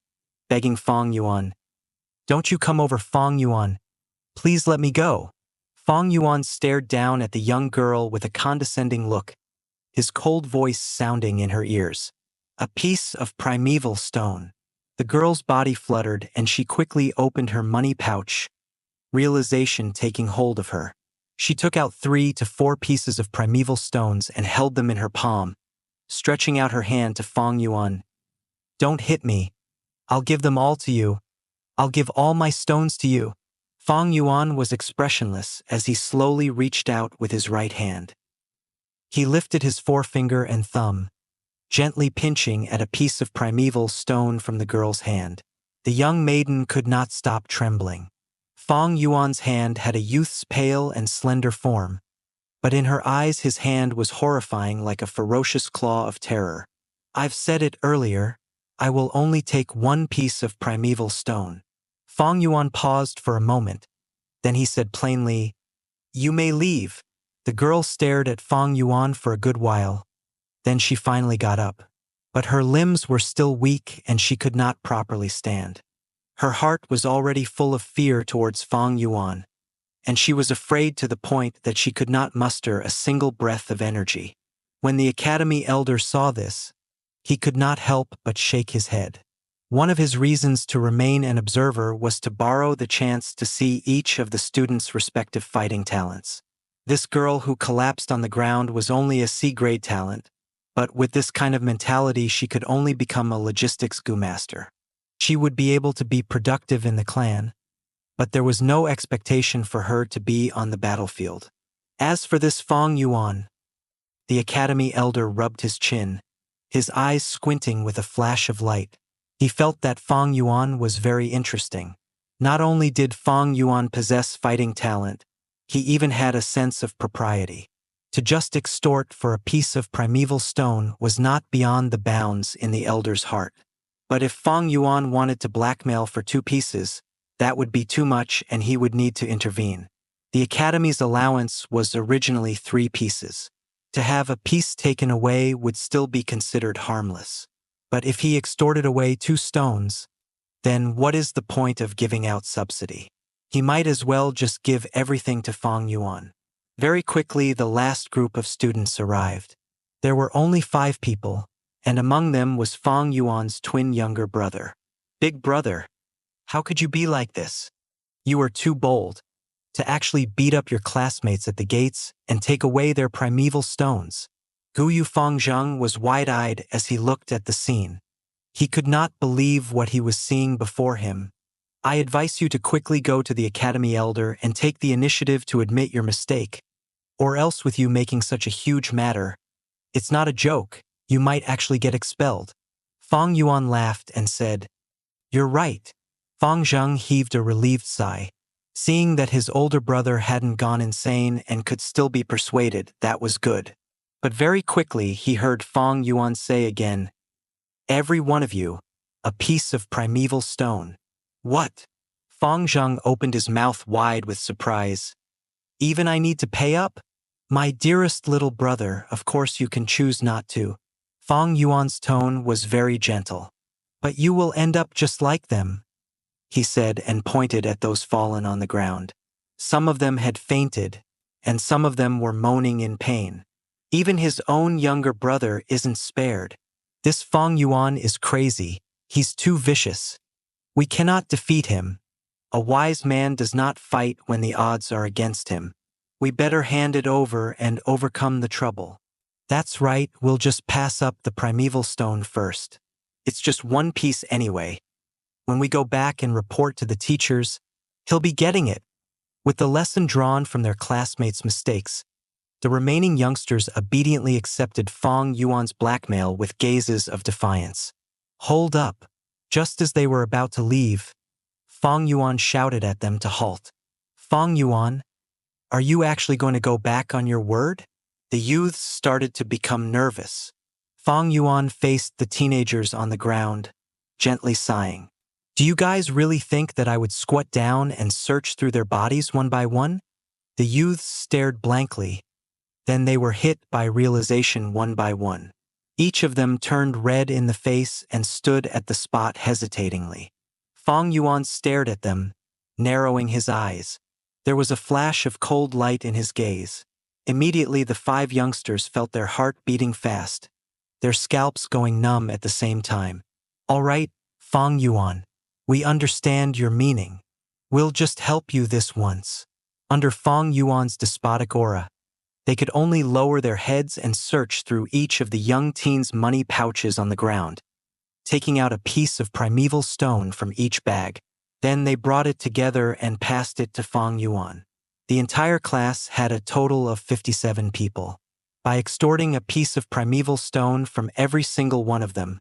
begging Fang Yuan, "Don't you come over, Fang Yuan. Please let me go." Fang Yuan stared down at the young girl with a condescending look, his cold voice sounding in her ears. A piece of primeval stone. The girl's body fluttered and she quickly opened her money pouch, realization taking hold of her. She took out 3 to 4 pieces of primeval stones and held them in her palm, stretching out her hand to Fang Yuan. "Don't hit me. I'll give them all to you. I'll give all my stones to you." Fang Yuan was expressionless as he slowly reached out with his right hand. He lifted his forefinger and thumb, gently pinching at a piece of primeval stone from the girl's hand. The young maiden could not stop trembling. Fang Yuan's hand had a youth's pale and slender form, but in her eyes his hand was horrifying like a ferocious claw of terror. "I've said it earlier, I will only take 1 piece of primeval stone." Fang Yuan paused for a moment, then he said plainly, "You may leave." The girl stared at Fang Yuan for a good while, then she finally got up. But her limbs were still weak and she could not properly stand. Her heart was already full of fear towards Fang Yuan, and she was afraid to the point that she could not muster a single breath of energy. When the academy elder saw this, he could not help but shake his head. One of his reasons to remain an observer was to borrow the chance to see each of the students' respective fighting talents. This girl who collapsed on the ground was only a C-grade talent, but with this kind of mentality she could only become a logistics master. She would be able to be productive in the clan, but there was no expectation for her to be on the battlefield. As for this Fang Yuan, the academy elder rubbed his chin, his eyes squinting with a flash of light. He felt that Fang Yuan was very interesting. Not only did Fang Yuan possess fighting talent, he even had a sense of propriety. To just extort for a piece of primeval stone was not beyond the bounds in the elder's heart. But if Fang Yuan wanted to blackmail for 2 pieces, that would be too much and he would need to intervene. The academy's allowance was originally 3 pieces. To have a piece taken away would still be considered harmless. But if he extorted away 2 stones, then what is the point of giving out subsidy? He might as well just give everything to Fang Yuan. Very quickly the last group of students arrived. There were only 5 people, and among them was Fang Yuan's twin younger brother. "Big brother, how could you be like this? You are too bold to actually beat up your classmates at the gates and take away their primeval stones." Guyu Fangzheng was wide-eyed as he looked at the scene. He could not believe what he was seeing before him. "I advise you to quickly go to the academy elder and take the initiative to admit your mistake, or else with you making such a huge matter, it's not a joke, you might actually get expelled." Fang Yuan laughed and said, "You're right." Fang Zheng heaved a relieved sigh. Seeing that his older brother hadn't gone insane and could still be persuaded, that was good. But very quickly he heard Fang Yuan say again, "Every one of you, a piece of primeval stone." "What?" Fang Zheng opened his mouth wide with surprise. "Even I need to pay up?" "My dearest little brother, of course you can choose not to." Fang Yuan's tone was very gentle. "But you will end up just like them," he said and pointed at those fallen on the ground. Some of them had fainted, and some of them were moaning in pain. Even his own younger brother isn't spared. This Fang Yuan is crazy. He's too vicious. We cannot defeat him. A wise man does not fight when the odds are against him. We better hand it over and overcome the trouble. That's right, we'll just pass up the primeval stone first. It's just 1 piece anyway. When we go back and report to the teachers, he'll be getting it. With the lesson drawn from their classmates' mistakes, the remaining youngsters obediently accepted Fang Yuan's blackmail with gazes of defiance. "Hold up." Just as they were about to leave, Fang Yuan shouted at them to halt. "Fang Yuan, are you actually going to go back on your word?" The youths started to become nervous. Fang Yuan faced the teenagers on the ground, gently sighing. "Do you guys really think that I would squat down and search through their bodies one by one?" The youths stared blankly. Then they were hit by realization one by one. Each of them turned red in the face and stood at the spot hesitatingly. Fang Yuan stared at them, narrowing his eyes. There was a flash of cold light in his gaze. Immediately the 5 youngsters felt their heart beating fast. their scalps going numb at the same time. "All right, Fang Yuan, we understand your meaning. We'll just help you this once." Under Fang Yuan's despotic aura, they could only lower their heads and search through each of the young teens' money pouches on the ground, taking out a piece of primeval stone from each bag. Then they brought it together and passed it to Fang Yuan. The entire class had a total of 57 people. By extorting a piece of primeval stone from every single one of them,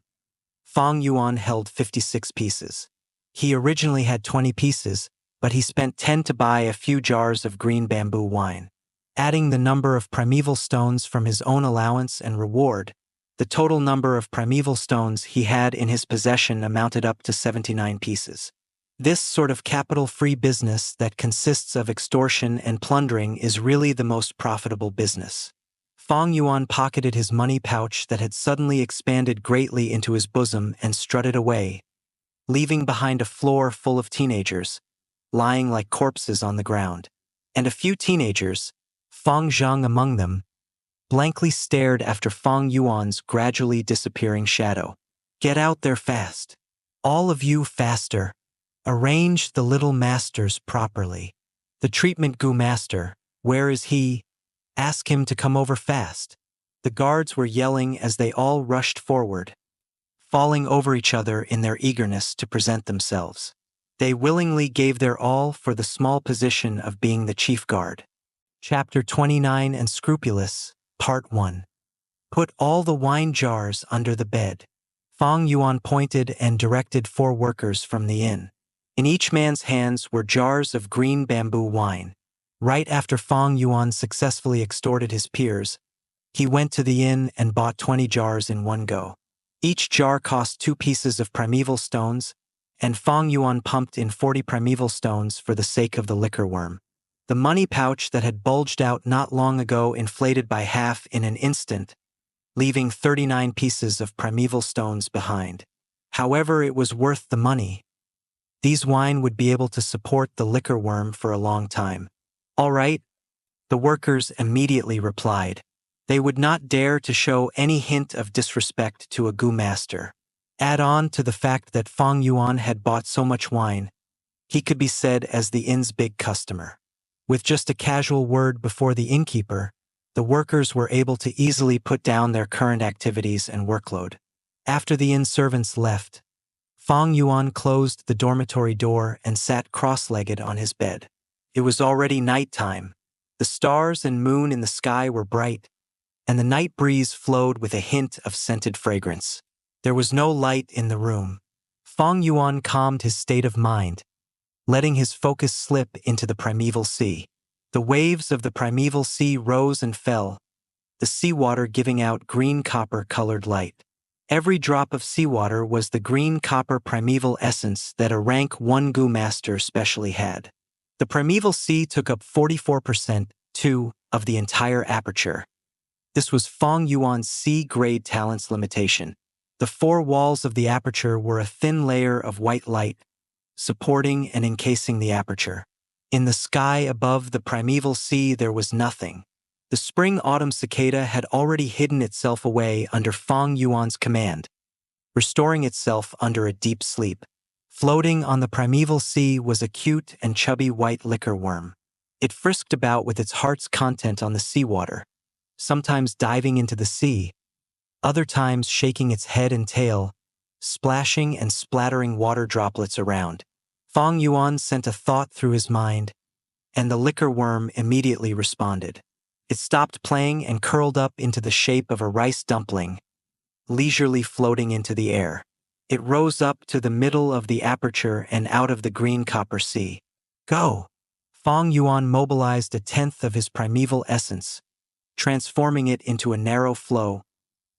Fang Yuan held 56 pieces. He originally had 20 pieces, but he spent 10 to buy a few jars of green bamboo wine. Adding the number of primeval stones from his own allowance and reward, the total number of primeval stones he had in his possession amounted up to 79 pieces. This sort of capital-free business that consists of extortion and plundering is really the most profitable business. Fang Yuan pocketed his money pouch that had suddenly expanded greatly into his bosom and strutted away, leaving behind a floor full of teenagers, lying like corpses on the ground. And a few teenagers, Fang Zhang among them, blankly stared after Fang Yuan's gradually disappearing shadow. "Get out there fast. All of you faster. Arrange the little masters properly. The treatment goo master, where is he? Ask him to come over fast." The guards were yelling as they all rushed forward, falling over each other in their eagerness to present themselves. They willingly gave their all for the small position of being the chief guard. Chapter 29 and Scrupulous, Part 1. Put all the wine jars under the bed. Fang Yuan pointed and directed 4 workers from the inn. In each man's hands were jars of green bamboo wine. Right after Fang Yuan successfully extorted his peers, he went to the inn and bought 20 jars in one go. Each jar cost 2 pieces of primeval stones, and Fang Yuan pumped in 40 primeval stones for the sake of the liquor worm. The money pouch that had bulged out not long ago inflated by half in an instant, leaving 39 pieces of primeval stones behind. However, it was worth the money. These wine would be able to support the liquor worm for a long time. "All right," the workers immediately replied. They would not dare to show any hint of disrespect to a goo master. Add on to the fact that Fang Yuan had bought so much wine, he could be said as the inn's big customer. With just a casual word before the innkeeper, the workers were able to easily put down their current activities and workload. After the inn servants left, Fang Yuan closed the dormitory door and sat cross-legged on his bed. It was already nighttime. The stars and moon in the sky were bright, and the night breeze flowed with a hint of scented fragrance. There was no light in the room. Fang Yuan calmed his state of mind, letting his focus slip into the primeval sea. The waves of the primeval sea rose and fell, the seawater giving out green copper-colored light. Every drop of seawater was the green copper primeval essence that a rank 1 goo master specially had. The primeval sea took up 44%, too, of the entire aperture. This was Fang Yuan's C-grade talent's limitation. The 4 walls of the aperture were a thin layer of white light, supporting and encasing the aperture. In the sky above the primeval sea there was nothing. The spring-autumn cicada had already hidden itself away under Fang Yuan's command, restoring itself under a deep sleep. Floating on the primeval sea was a cute and chubby white liquor worm. It frisked about with its heart's content on the seawater, sometimes diving into the sea, other times shaking its head and tail, splashing and splattering water droplets around. Fang Yuan sent a thought through his mind, and the liquor worm immediately responded. It stopped playing and curled up into the shape of a rice dumpling, leisurely floating into the air. It rose up to the middle of the aperture and out of the green copper sea. "Go!" Fang Yuan mobilized 1/10 of his primeval essence, transforming it into a narrow flow,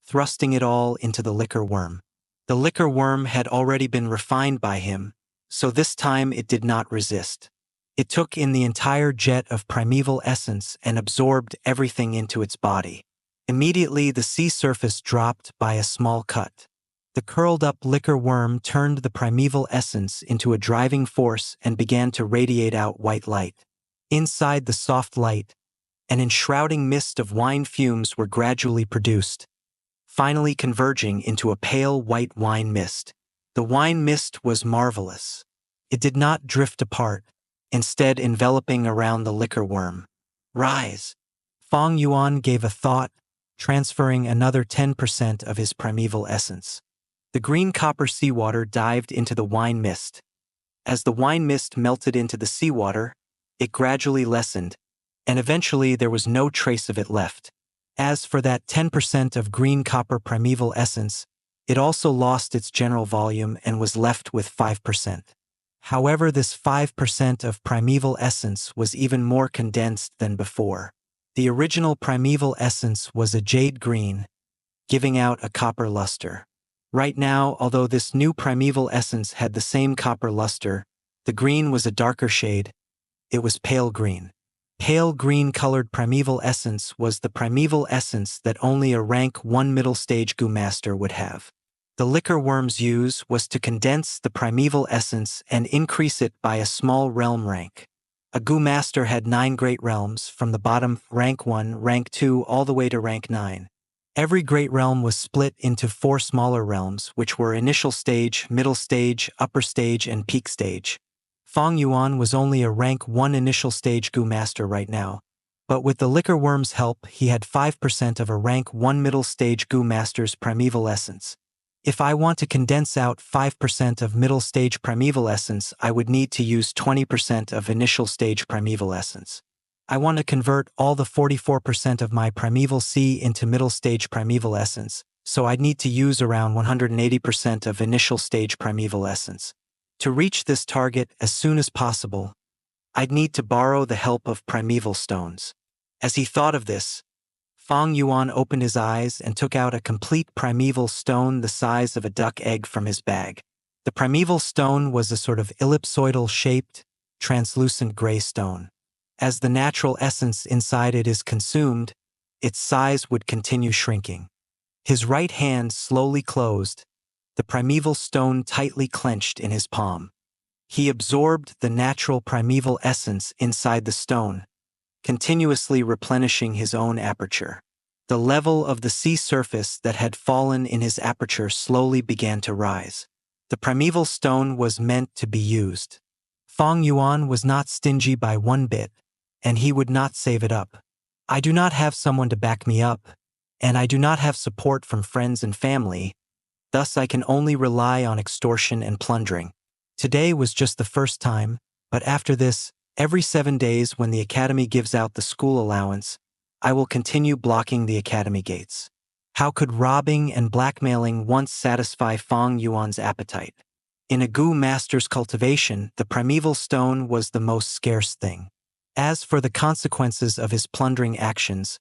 thrusting it all into the liquor worm. The liquor worm had already been refined by him, so this time it did not resist. It took in the entire jet of primeval essence and absorbed everything into its body. Immediately the sea surface dropped by a small cut. The curled-up liquor worm turned the primeval essence into a driving force and began to radiate out white light. Inside the soft light, an enshrouding mist of wine fumes were gradually produced. finally converging into a pale white wine mist. The wine mist was marvelous. It did not drift apart, instead enveloping around the liquor worm. Rise! Fang Yuan gave a thought, transferring another 10% of his primeval essence. The green copper seawater dived into the wine mist. As the wine mist melted into the seawater, it gradually lessened, and eventually there was no trace of it left. As for that 10% of green copper primeval essence, it also lost its general volume and was left with 5%. However, this 5% of primeval essence was even more condensed than before. The original primeval essence was a jade green, giving out a copper luster. Right now, although this new primeval essence had the same copper luster, the green was a darker shade. It was pale green. Pale green-colored primeval essence was the primeval essence that only a rank 1 middle stage Goo Master would have. The liquor worm's use was to condense the primeval essence and increase it by a small realm rank. A Goo Master had 9 great realms, from the bottom rank 1, rank 2, all the way to rank 9. Every great realm was split into 4 smaller realms, which were initial stage, middle stage, upper stage, and peak stage. Fang Yuan was only a rank 1 initial stage Goo Master right now, but with the liquor worm's help he had 5% of a rank 1 middle stage Goo Master's primeval essence. If I want to condense out 5% of middle stage primeval essence, I would need to use 20% of initial stage primeval essence. I want to convert all the 44% of my primeval C into middle stage primeval essence, so I'd need to use around 180% of initial stage primeval essence. To reach this target as soon as possible, I'd need to borrow the help of primeval stones. As he thought of this, Fang Yuan opened his eyes and took out a complete primeval stone the size of a duck egg from his bag. The primeval stone was a sort of ellipsoidal-shaped, translucent gray stone. As the natural essence inside it is consumed, its size would continue shrinking. His right hand slowly closed, the primeval stone tightly clenched in his palm. He absorbed the natural primeval essence inside the stone, continuously replenishing his own aperture. The level of the sea surface that had fallen in his aperture slowly began to rise. The primeval stone was meant to be used. Fang Yuan was not stingy by 1 bit, and he would not save it up. I do not have someone to back me up, and I do not have support from friends and family, thus I can only rely on extortion and plundering. Today was just the first time, but after this, every 7 days when the academy gives out the school allowance, I will continue blocking the academy gates. How could robbing and blackmailing once satisfy Fang Yuan's appetite? In a Goo Master's cultivation, the primeval stone was the most scarce thing. As for the consequences of his plundering actions,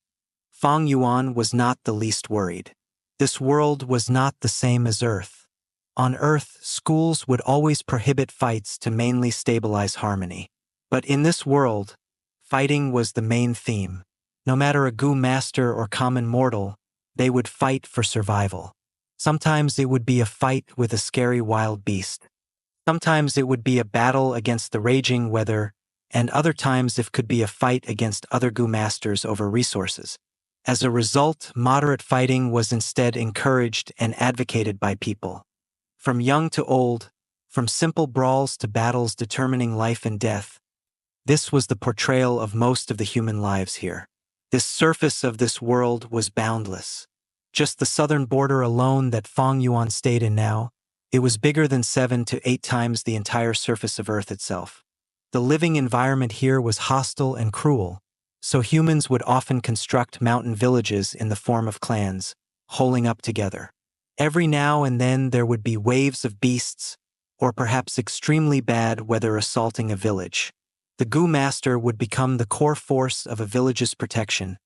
Fang Yuan was not the least worried. This world was not the same as Earth. On Earth, schools would always prohibit fights to mainly stabilize harmony. But in this world, fighting was the main theme. No matter a Goo Master or common mortal, they would fight for survival. Sometimes it would be a fight with a scary wild beast. Sometimes it would be a battle against the raging weather, and other times it could be a fight against other Goo Masters over resources. As a result, moderate fighting was instead encouraged and advocated by people. From young to old, from simple brawls to battles determining life and death, this was the portrayal of most of the human lives here. This surface of this world was boundless. Just the southern border alone that Fang Yuan stayed in now, it was bigger than 7 to 8 times the entire surface of Earth itself. The living environment here was hostile and cruel, so humans would often construct mountain villages in the form of clans, holing up together. Every now and then there would be waves of beasts, or perhaps extremely bad weather assaulting a village. The Goo Master would become the core force of a village's protection,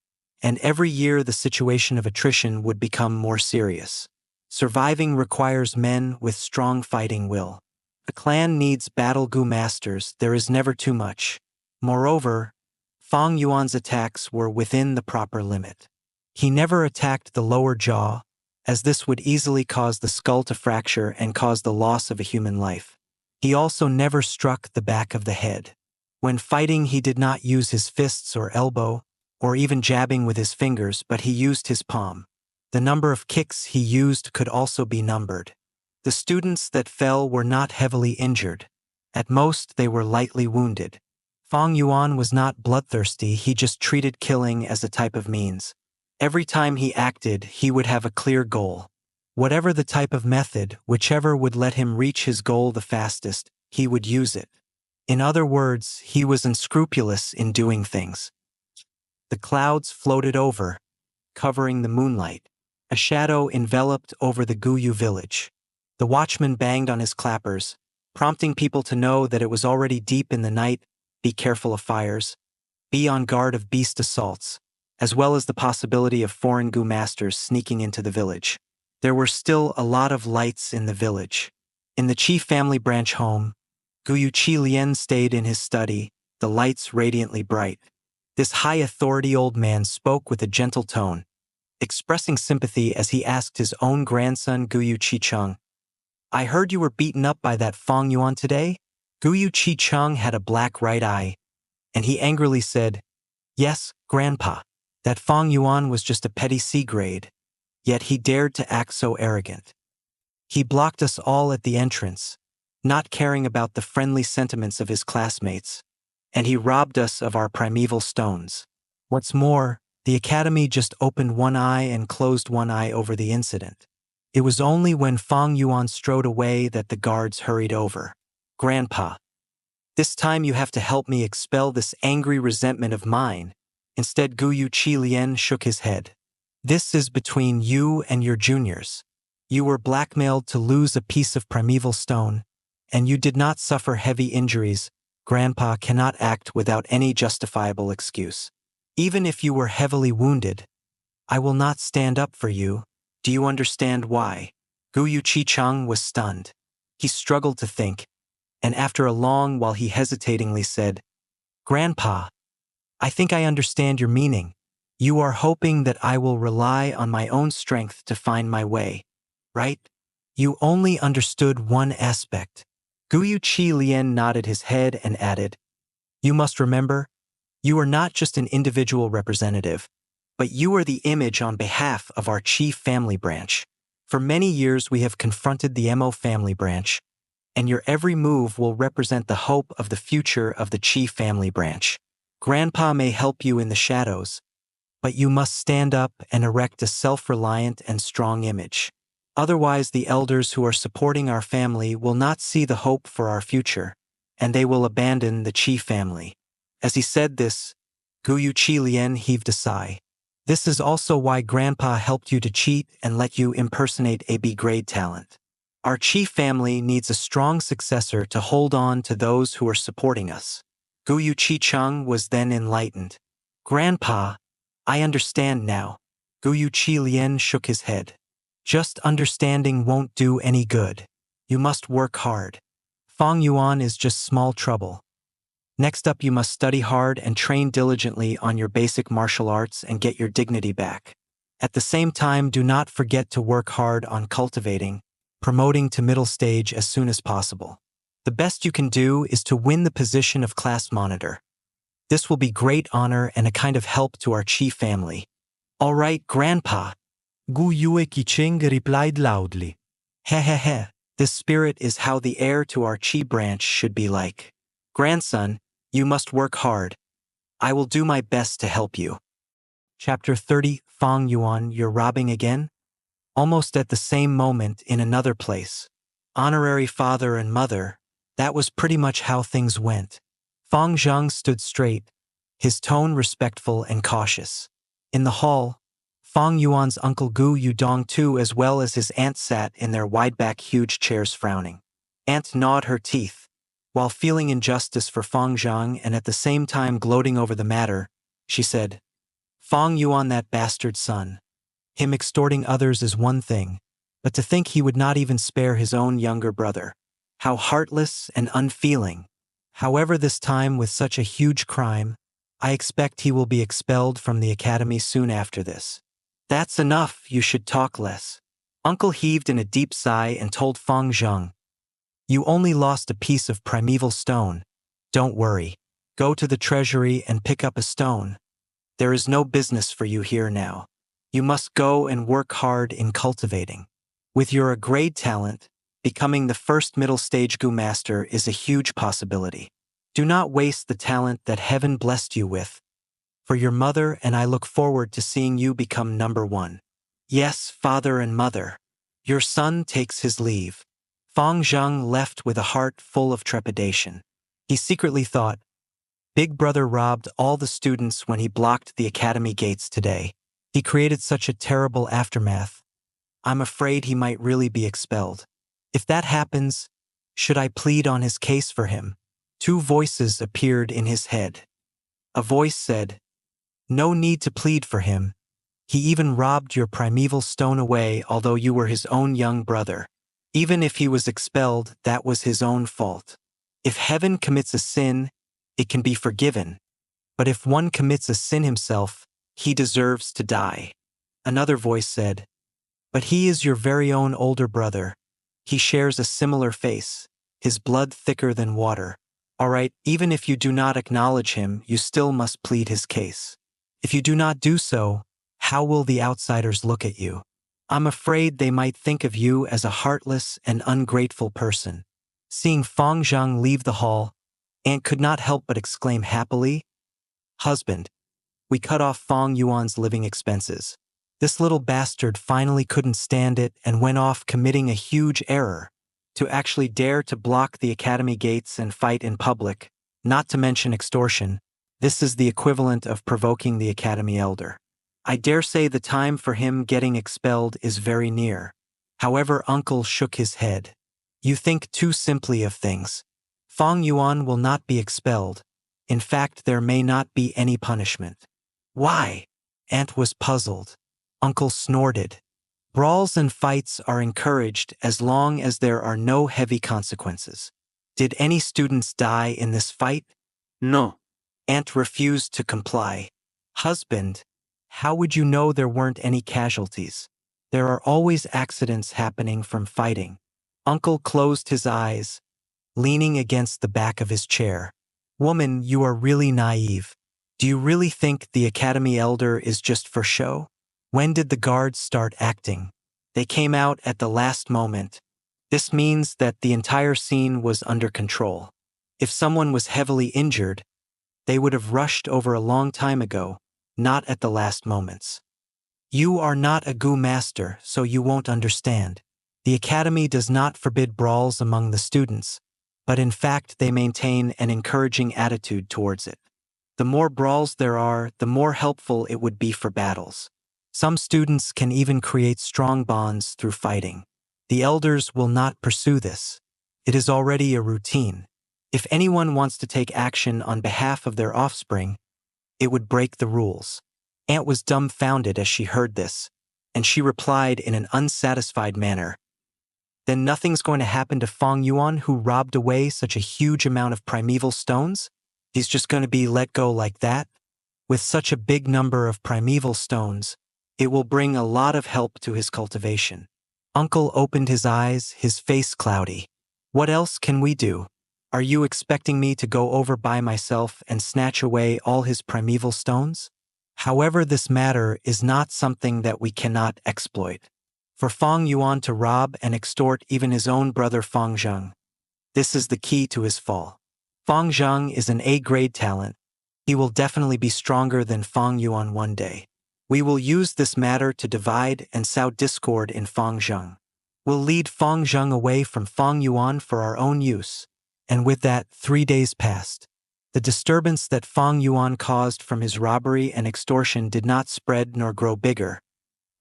and every year the situation of attrition would become more serious. Surviving requires men with strong fighting will. A clan needs battle Goo Masters, there is never too much. Moreover, Fang Yuan's attacks were within the proper limit. He never attacked the lower jaw, as this would easily cause the skull to fracture and cause the loss of a human life. He also never struck the back of the head. When fighting, he did not use his fists or elbow, or even jabbing with his fingers, but he used his palm. The number of kicks he used could also be numbered. The students that fell were not heavily injured. At most, they were lightly wounded. Fang Yuan was not bloodthirsty, he just treated killing as a type of means. Every time he acted, he would have a clear goal. Whatever the type of method, whichever would let him reach his goal the fastest, he would use it. In other words, he was unscrupulous in doing things. The clouds floated over, covering the moonlight. A shadow enveloped over the Guyu village. The watchman banged on his clappers, prompting people to know that it was already deep in the night. Be careful of fires. Be on guard of beast assaults, as well as the possibility of foreign Gu masters sneaking into the village. There were still a lot of lights in the village. In the chief family branch home, Guyu Qi Lian stayed in his study, the lights radiantly bright. This high-authority old man spoke with a gentle tone, expressing sympathy as he asked his own grandson Guyu Qicheng, "I heard you were beaten up by that Fang Yuan today?" Guyu Qicheng had a black right eye, and he angrily said, "Yes, Grandpa. That Fang Yuan was just a petty C-grade, yet he dared to act so arrogant. He blocked us all at the entrance, not caring about the friendly sentiments of his classmates, and he robbed us of our primeval stones. What's more, the academy just opened one eye and closed one eye over the incident. It was only when Fang Yuan strode away that the guards hurried over. Grandpa, this time you have to help me expel this angry resentment of mine." Instead, Guyu Qi Lian shook his head. "This is between you and your juniors. You were blackmailed to lose a piece of primeval stone, and you did not suffer heavy injuries. Grandpa cannot act without any justifiable excuse. Even if you were heavily wounded, I will not stand up for you. Do you understand why?" Guyu Qicheng was stunned. He struggled to think, and after a long while he hesitatingly said, "Grandpa, I think I understand your meaning. You are hoping that I will rely on my own strength to find my way, right? You only understood one aspect." Guyu Qi Lian nodded his head and added, "You must remember, you are not just an individual representative, but you are the image on behalf of our chief family branch. For many years we have confronted the Mo family branch, and your every move will represent the hope of the future of the chief family branch. Grandpa may help you in the shadows, but you must stand up and erect a self-reliant and strong image. Otherwise, the elders who are supporting our family will not see the hope for our future, and they will abandon the Qi family." As he said this, Guyu Qi Lian heaved a sigh. "This is also why Grandpa helped you to cheat and let you impersonate a B-grade talent. Our Qi family needs a strong successor to hold on to those who are supporting us." Guyu Qicheng was then enlightened. "Grandpa, I understand now." Guyu Qi Lian shook his head. "Just understanding won't do any good. You must work hard. Fang Yuan is just small trouble. Next up, you must study hard and train diligently on your basic martial arts and get your dignity back. At the same time, do not forget to work hard on cultivating, promoting to middle stage as soon as possible. The best you can do is to win the position of class monitor. This will be great honor and a kind of help to our Qi family." "All right, Grandpa," Guyu Qicheng replied loudly. "Heh. This spirit is how the heir to our Qi branch should be like. Grandson, you must work hard. I will do my best to help you." Chapter 30, Fang Yuan, You're Robbing Again? Almost at the same moment in another place. Honorary father and mother, that was pretty much how things went. Fang Zhang stood straight, his tone respectful and cautious. In the hall, Fang Yuan's uncle Gu Yudong too, as well as his aunt, sat in their wide-back huge chairs frowning. Aunt gnawed her teeth. While feeling injustice for Fang Zhang and at the same time gloating over the matter, she said, "Fang Yuan, that bastard son. Him extorting others is one thing, but to think he would not even spare his own younger brother. How heartless and unfeeling. However, this time with such a huge crime, I expect he will be expelled from the academy soon after this." "That's enough, you should talk less." Uncle heaved in a deep sigh and told Fang Zhang, "You only lost a piece of primeval stone. Don't worry. Go to the treasury and pick up a stone. There is no business for you here now." You must go and work hard in cultivating. With your grade talent, becoming the first middle stage Gu master is a huge possibility. Do not waste the talent that heaven blessed you with. For your mother and I look forward to seeing you become number one. Yes, father and mother. Your son takes his leave. Fang Zheng left with a heart full of trepidation. He secretly thought, Big Brother robbed all the students when he blocked the academy gates today. He created such a terrible aftermath. I'm afraid he might really be expelled. If that happens, should I plead on his case for him? Two voices appeared in his head. A voice said, No need to plead for him. He even robbed your primeval stone away, although you were his own young brother. Even if he was expelled, that was his own fault. If heaven commits a sin, it can be forgiven. But if one commits a sin himself, he deserves to die. Another voice said, But he is your very own older brother. He shares a similar face, his blood thicker than water. All right, even if you do not acknowledge him, you still must plead his case. If you do not do so, how will the outsiders look at you? I'm afraid they might think of you as a heartless and ungrateful person. Seeing Fang Zheng leave the hall, Aunt could not help but exclaim happily, Husband, we cut off Fang Yuan's living expenses. This little bastard finally couldn't stand it and went off committing a huge error. To actually dare to block the academy gates and fight in public, not to mention extortion, this is the equivalent of provoking the academy elder. I dare say the time for him getting expelled is very near. However, Uncle shook his head. You think too simply of things. Fang Yuan will not be expelled. In fact, there may not be any punishment. Why? Aunt was puzzled. Uncle snorted. Brawls and fights are encouraged as long as there are no heavy consequences. Did any students die in this fight? No. Aunt refused to comply. Husband, how would you know there weren't any casualties? There are always accidents happening from fighting. Uncle closed his eyes, leaning against the back of his chair. Woman, you are really naive. Do you really think the academy elder is just for show? When did the guards start acting? They came out at the last moment. This means that the entire scene was under control. If someone was heavily injured, they would have rushed over a long time ago, not at the last moments. You are not a Gu master, so you won't understand. The academy does not forbid brawls among the students, but in fact they maintain an encouraging attitude towards it. The more brawls there are, the more helpful it would be for battles. Some students can even create strong bonds through fighting. The elders will not pursue this. It is already a routine. If anyone wants to take action on behalf of their offspring, it would break the rules. Aunt was dumbfounded as she heard this, and she replied in an unsatisfied manner. Then nothing's going to happen to Fang Yuan, who robbed away such a huge amount of primeval stones? He's just going to be let go like that? With such a big number of primeval stones, it will bring a lot of help to his cultivation. Uncle opened his eyes, his face cloudy. What else can we do? Are you expecting me to go over by myself and snatch away all his primeval stones? However, this matter is not something that we cannot exploit. For Fang Yuan to rob and extort even his own brother Fang Zheng, this is the key to his fall. Fang Zheng is an A-grade talent. He will definitely be stronger than Fang Yuan one day. We will use this matter to divide and sow discord in Fang Zheng. We'll lead Fang Zheng away from Fang Yuan for our own use. And with that, 3 days passed. The disturbance that Fang Yuan caused from his robbery and extortion did not spread nor grow bigger,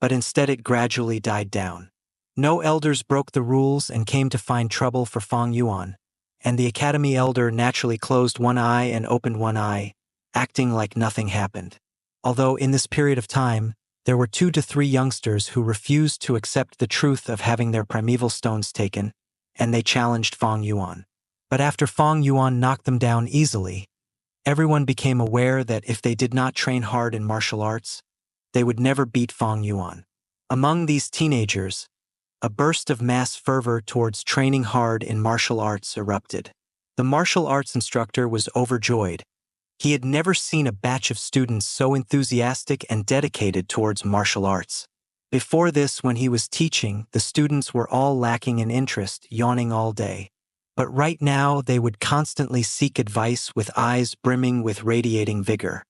but instead it gradually died down. No elders broke the rules and came to find trouble for Fang Yuan, and the academy elder naturally closed one eye and opened one eye, acting like nothing happened. Although in this period of time, there were 2 to 3 youngsters who refused to accept the truth of having their primeval stones taken, and they challenged Fang Yuan. But after Fang Yuan knocked them down easily, everyone became aware that if they did not train hard in martial arts, they would never beat Fang Yuan. Among these teenagers, a burst of mass fervor towards training hard in martial arts erupted. The martial arts instructor was overjoyed. He had never seen a batch of students so enthusiastic and dedicated towards martial arts. Before this, when he was teaching, the students were all lacking in interest, yawning all day. But right now, they would constantly seek advice with eyes brimming with radiating vigor.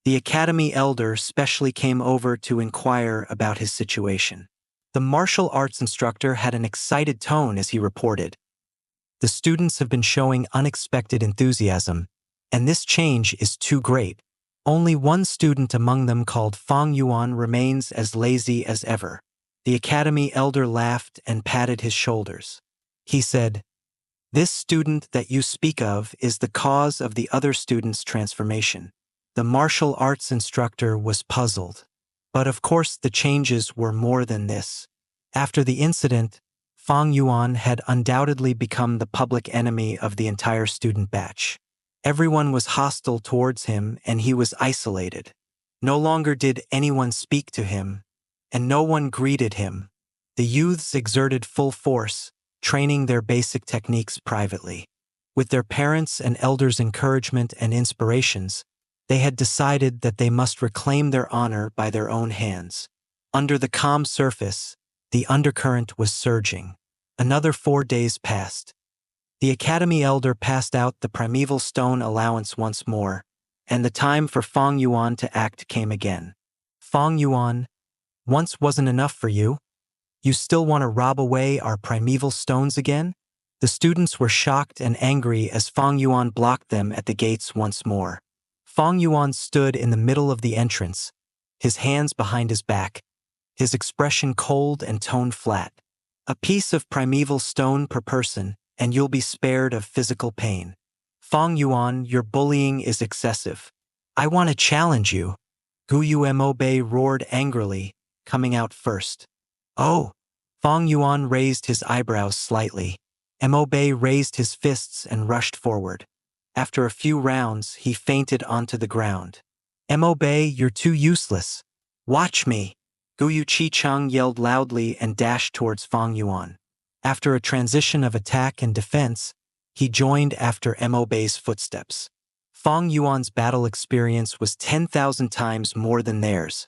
The academy elder specially came over to inquire about his situation. The martial arts instructor had an excited tone as he reported. The students have been showing unexpected enthusiasm, and this change is too great. Only one student among them, called Fang Yuan, remains as lazy as ever. The academy elder laughed and patted his shoulders. He said, "This student that you speak of is the cause of the other student's transformation." The martial arts instructor was puzzled. But of course the changes were more than this. After the incident, Fang Yuan had undoubtedly become the public enemy of the entire student batch. Everyone was hostile towards him and he was isolated. No longer did anyone speak to him, and no one greeted him. The youths exerted full force, training their basic techniques privately. With their parents' and elders' encouragement and inspirations, they had decided that they must reclaim their honor by their own hands. Under the calm surface, the undercurrent was surging. Another 4 days passed. The academy elder passed out the primeval stone allowance once more, and the time for Fang Yuan to act came again. "Fang Yuan, once wasn't enough for you? You still want to rob away our primeval stones again?" The students were shocked and angry as Fang Yuan blocked them at the gates once more. Fang Yuan stood in the middle of the entrance, his hands behind his back, his expression cold and tone flat. "A piece of primeval stone per person, and you'll be spared of physical pain. Fang Yuan, your bullying is excessive. I want to challenge you." Gu Mobe roared angrily, coming out first. "Oh!" Fang Yuan raised his eyebrows slightly. Mobe raised his fists and rushed forward. After a few rounds, he fainted onto the ground. "Mobe, you're too useless. Watch me!" Gu Chicheng yelled loudly and dashed towards Fang Yuan. After a transition of attack and defense, he joined after Mobe's footsteps. Fang Yuan's battle experience was 10,000 times more than theirs.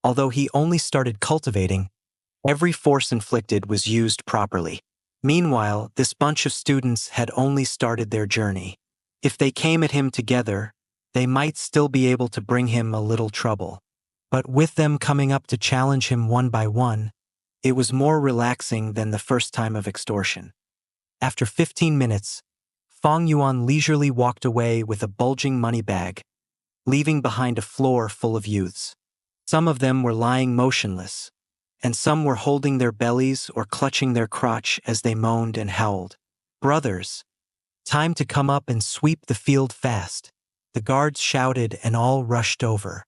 Although he only started cultivating, every force inflicted was used properly. Meanwhile, this bunch of students had only started their journey. If they came at him together, they might still be able to bring him a little trouble. But with them coming up to challenge him one by one, it was more relaxing than the first time of extortion. After 15 minutes, Fang Yuan leisurely walked away with a bulging money bag, leaving behind a floor full of youths. Some of them were lying motionless, and some were holding their bellies or clutching their crotch as they moaned and howled. "Brothers, time to come up and sweep the field fast." The guards shouted and all rushed over.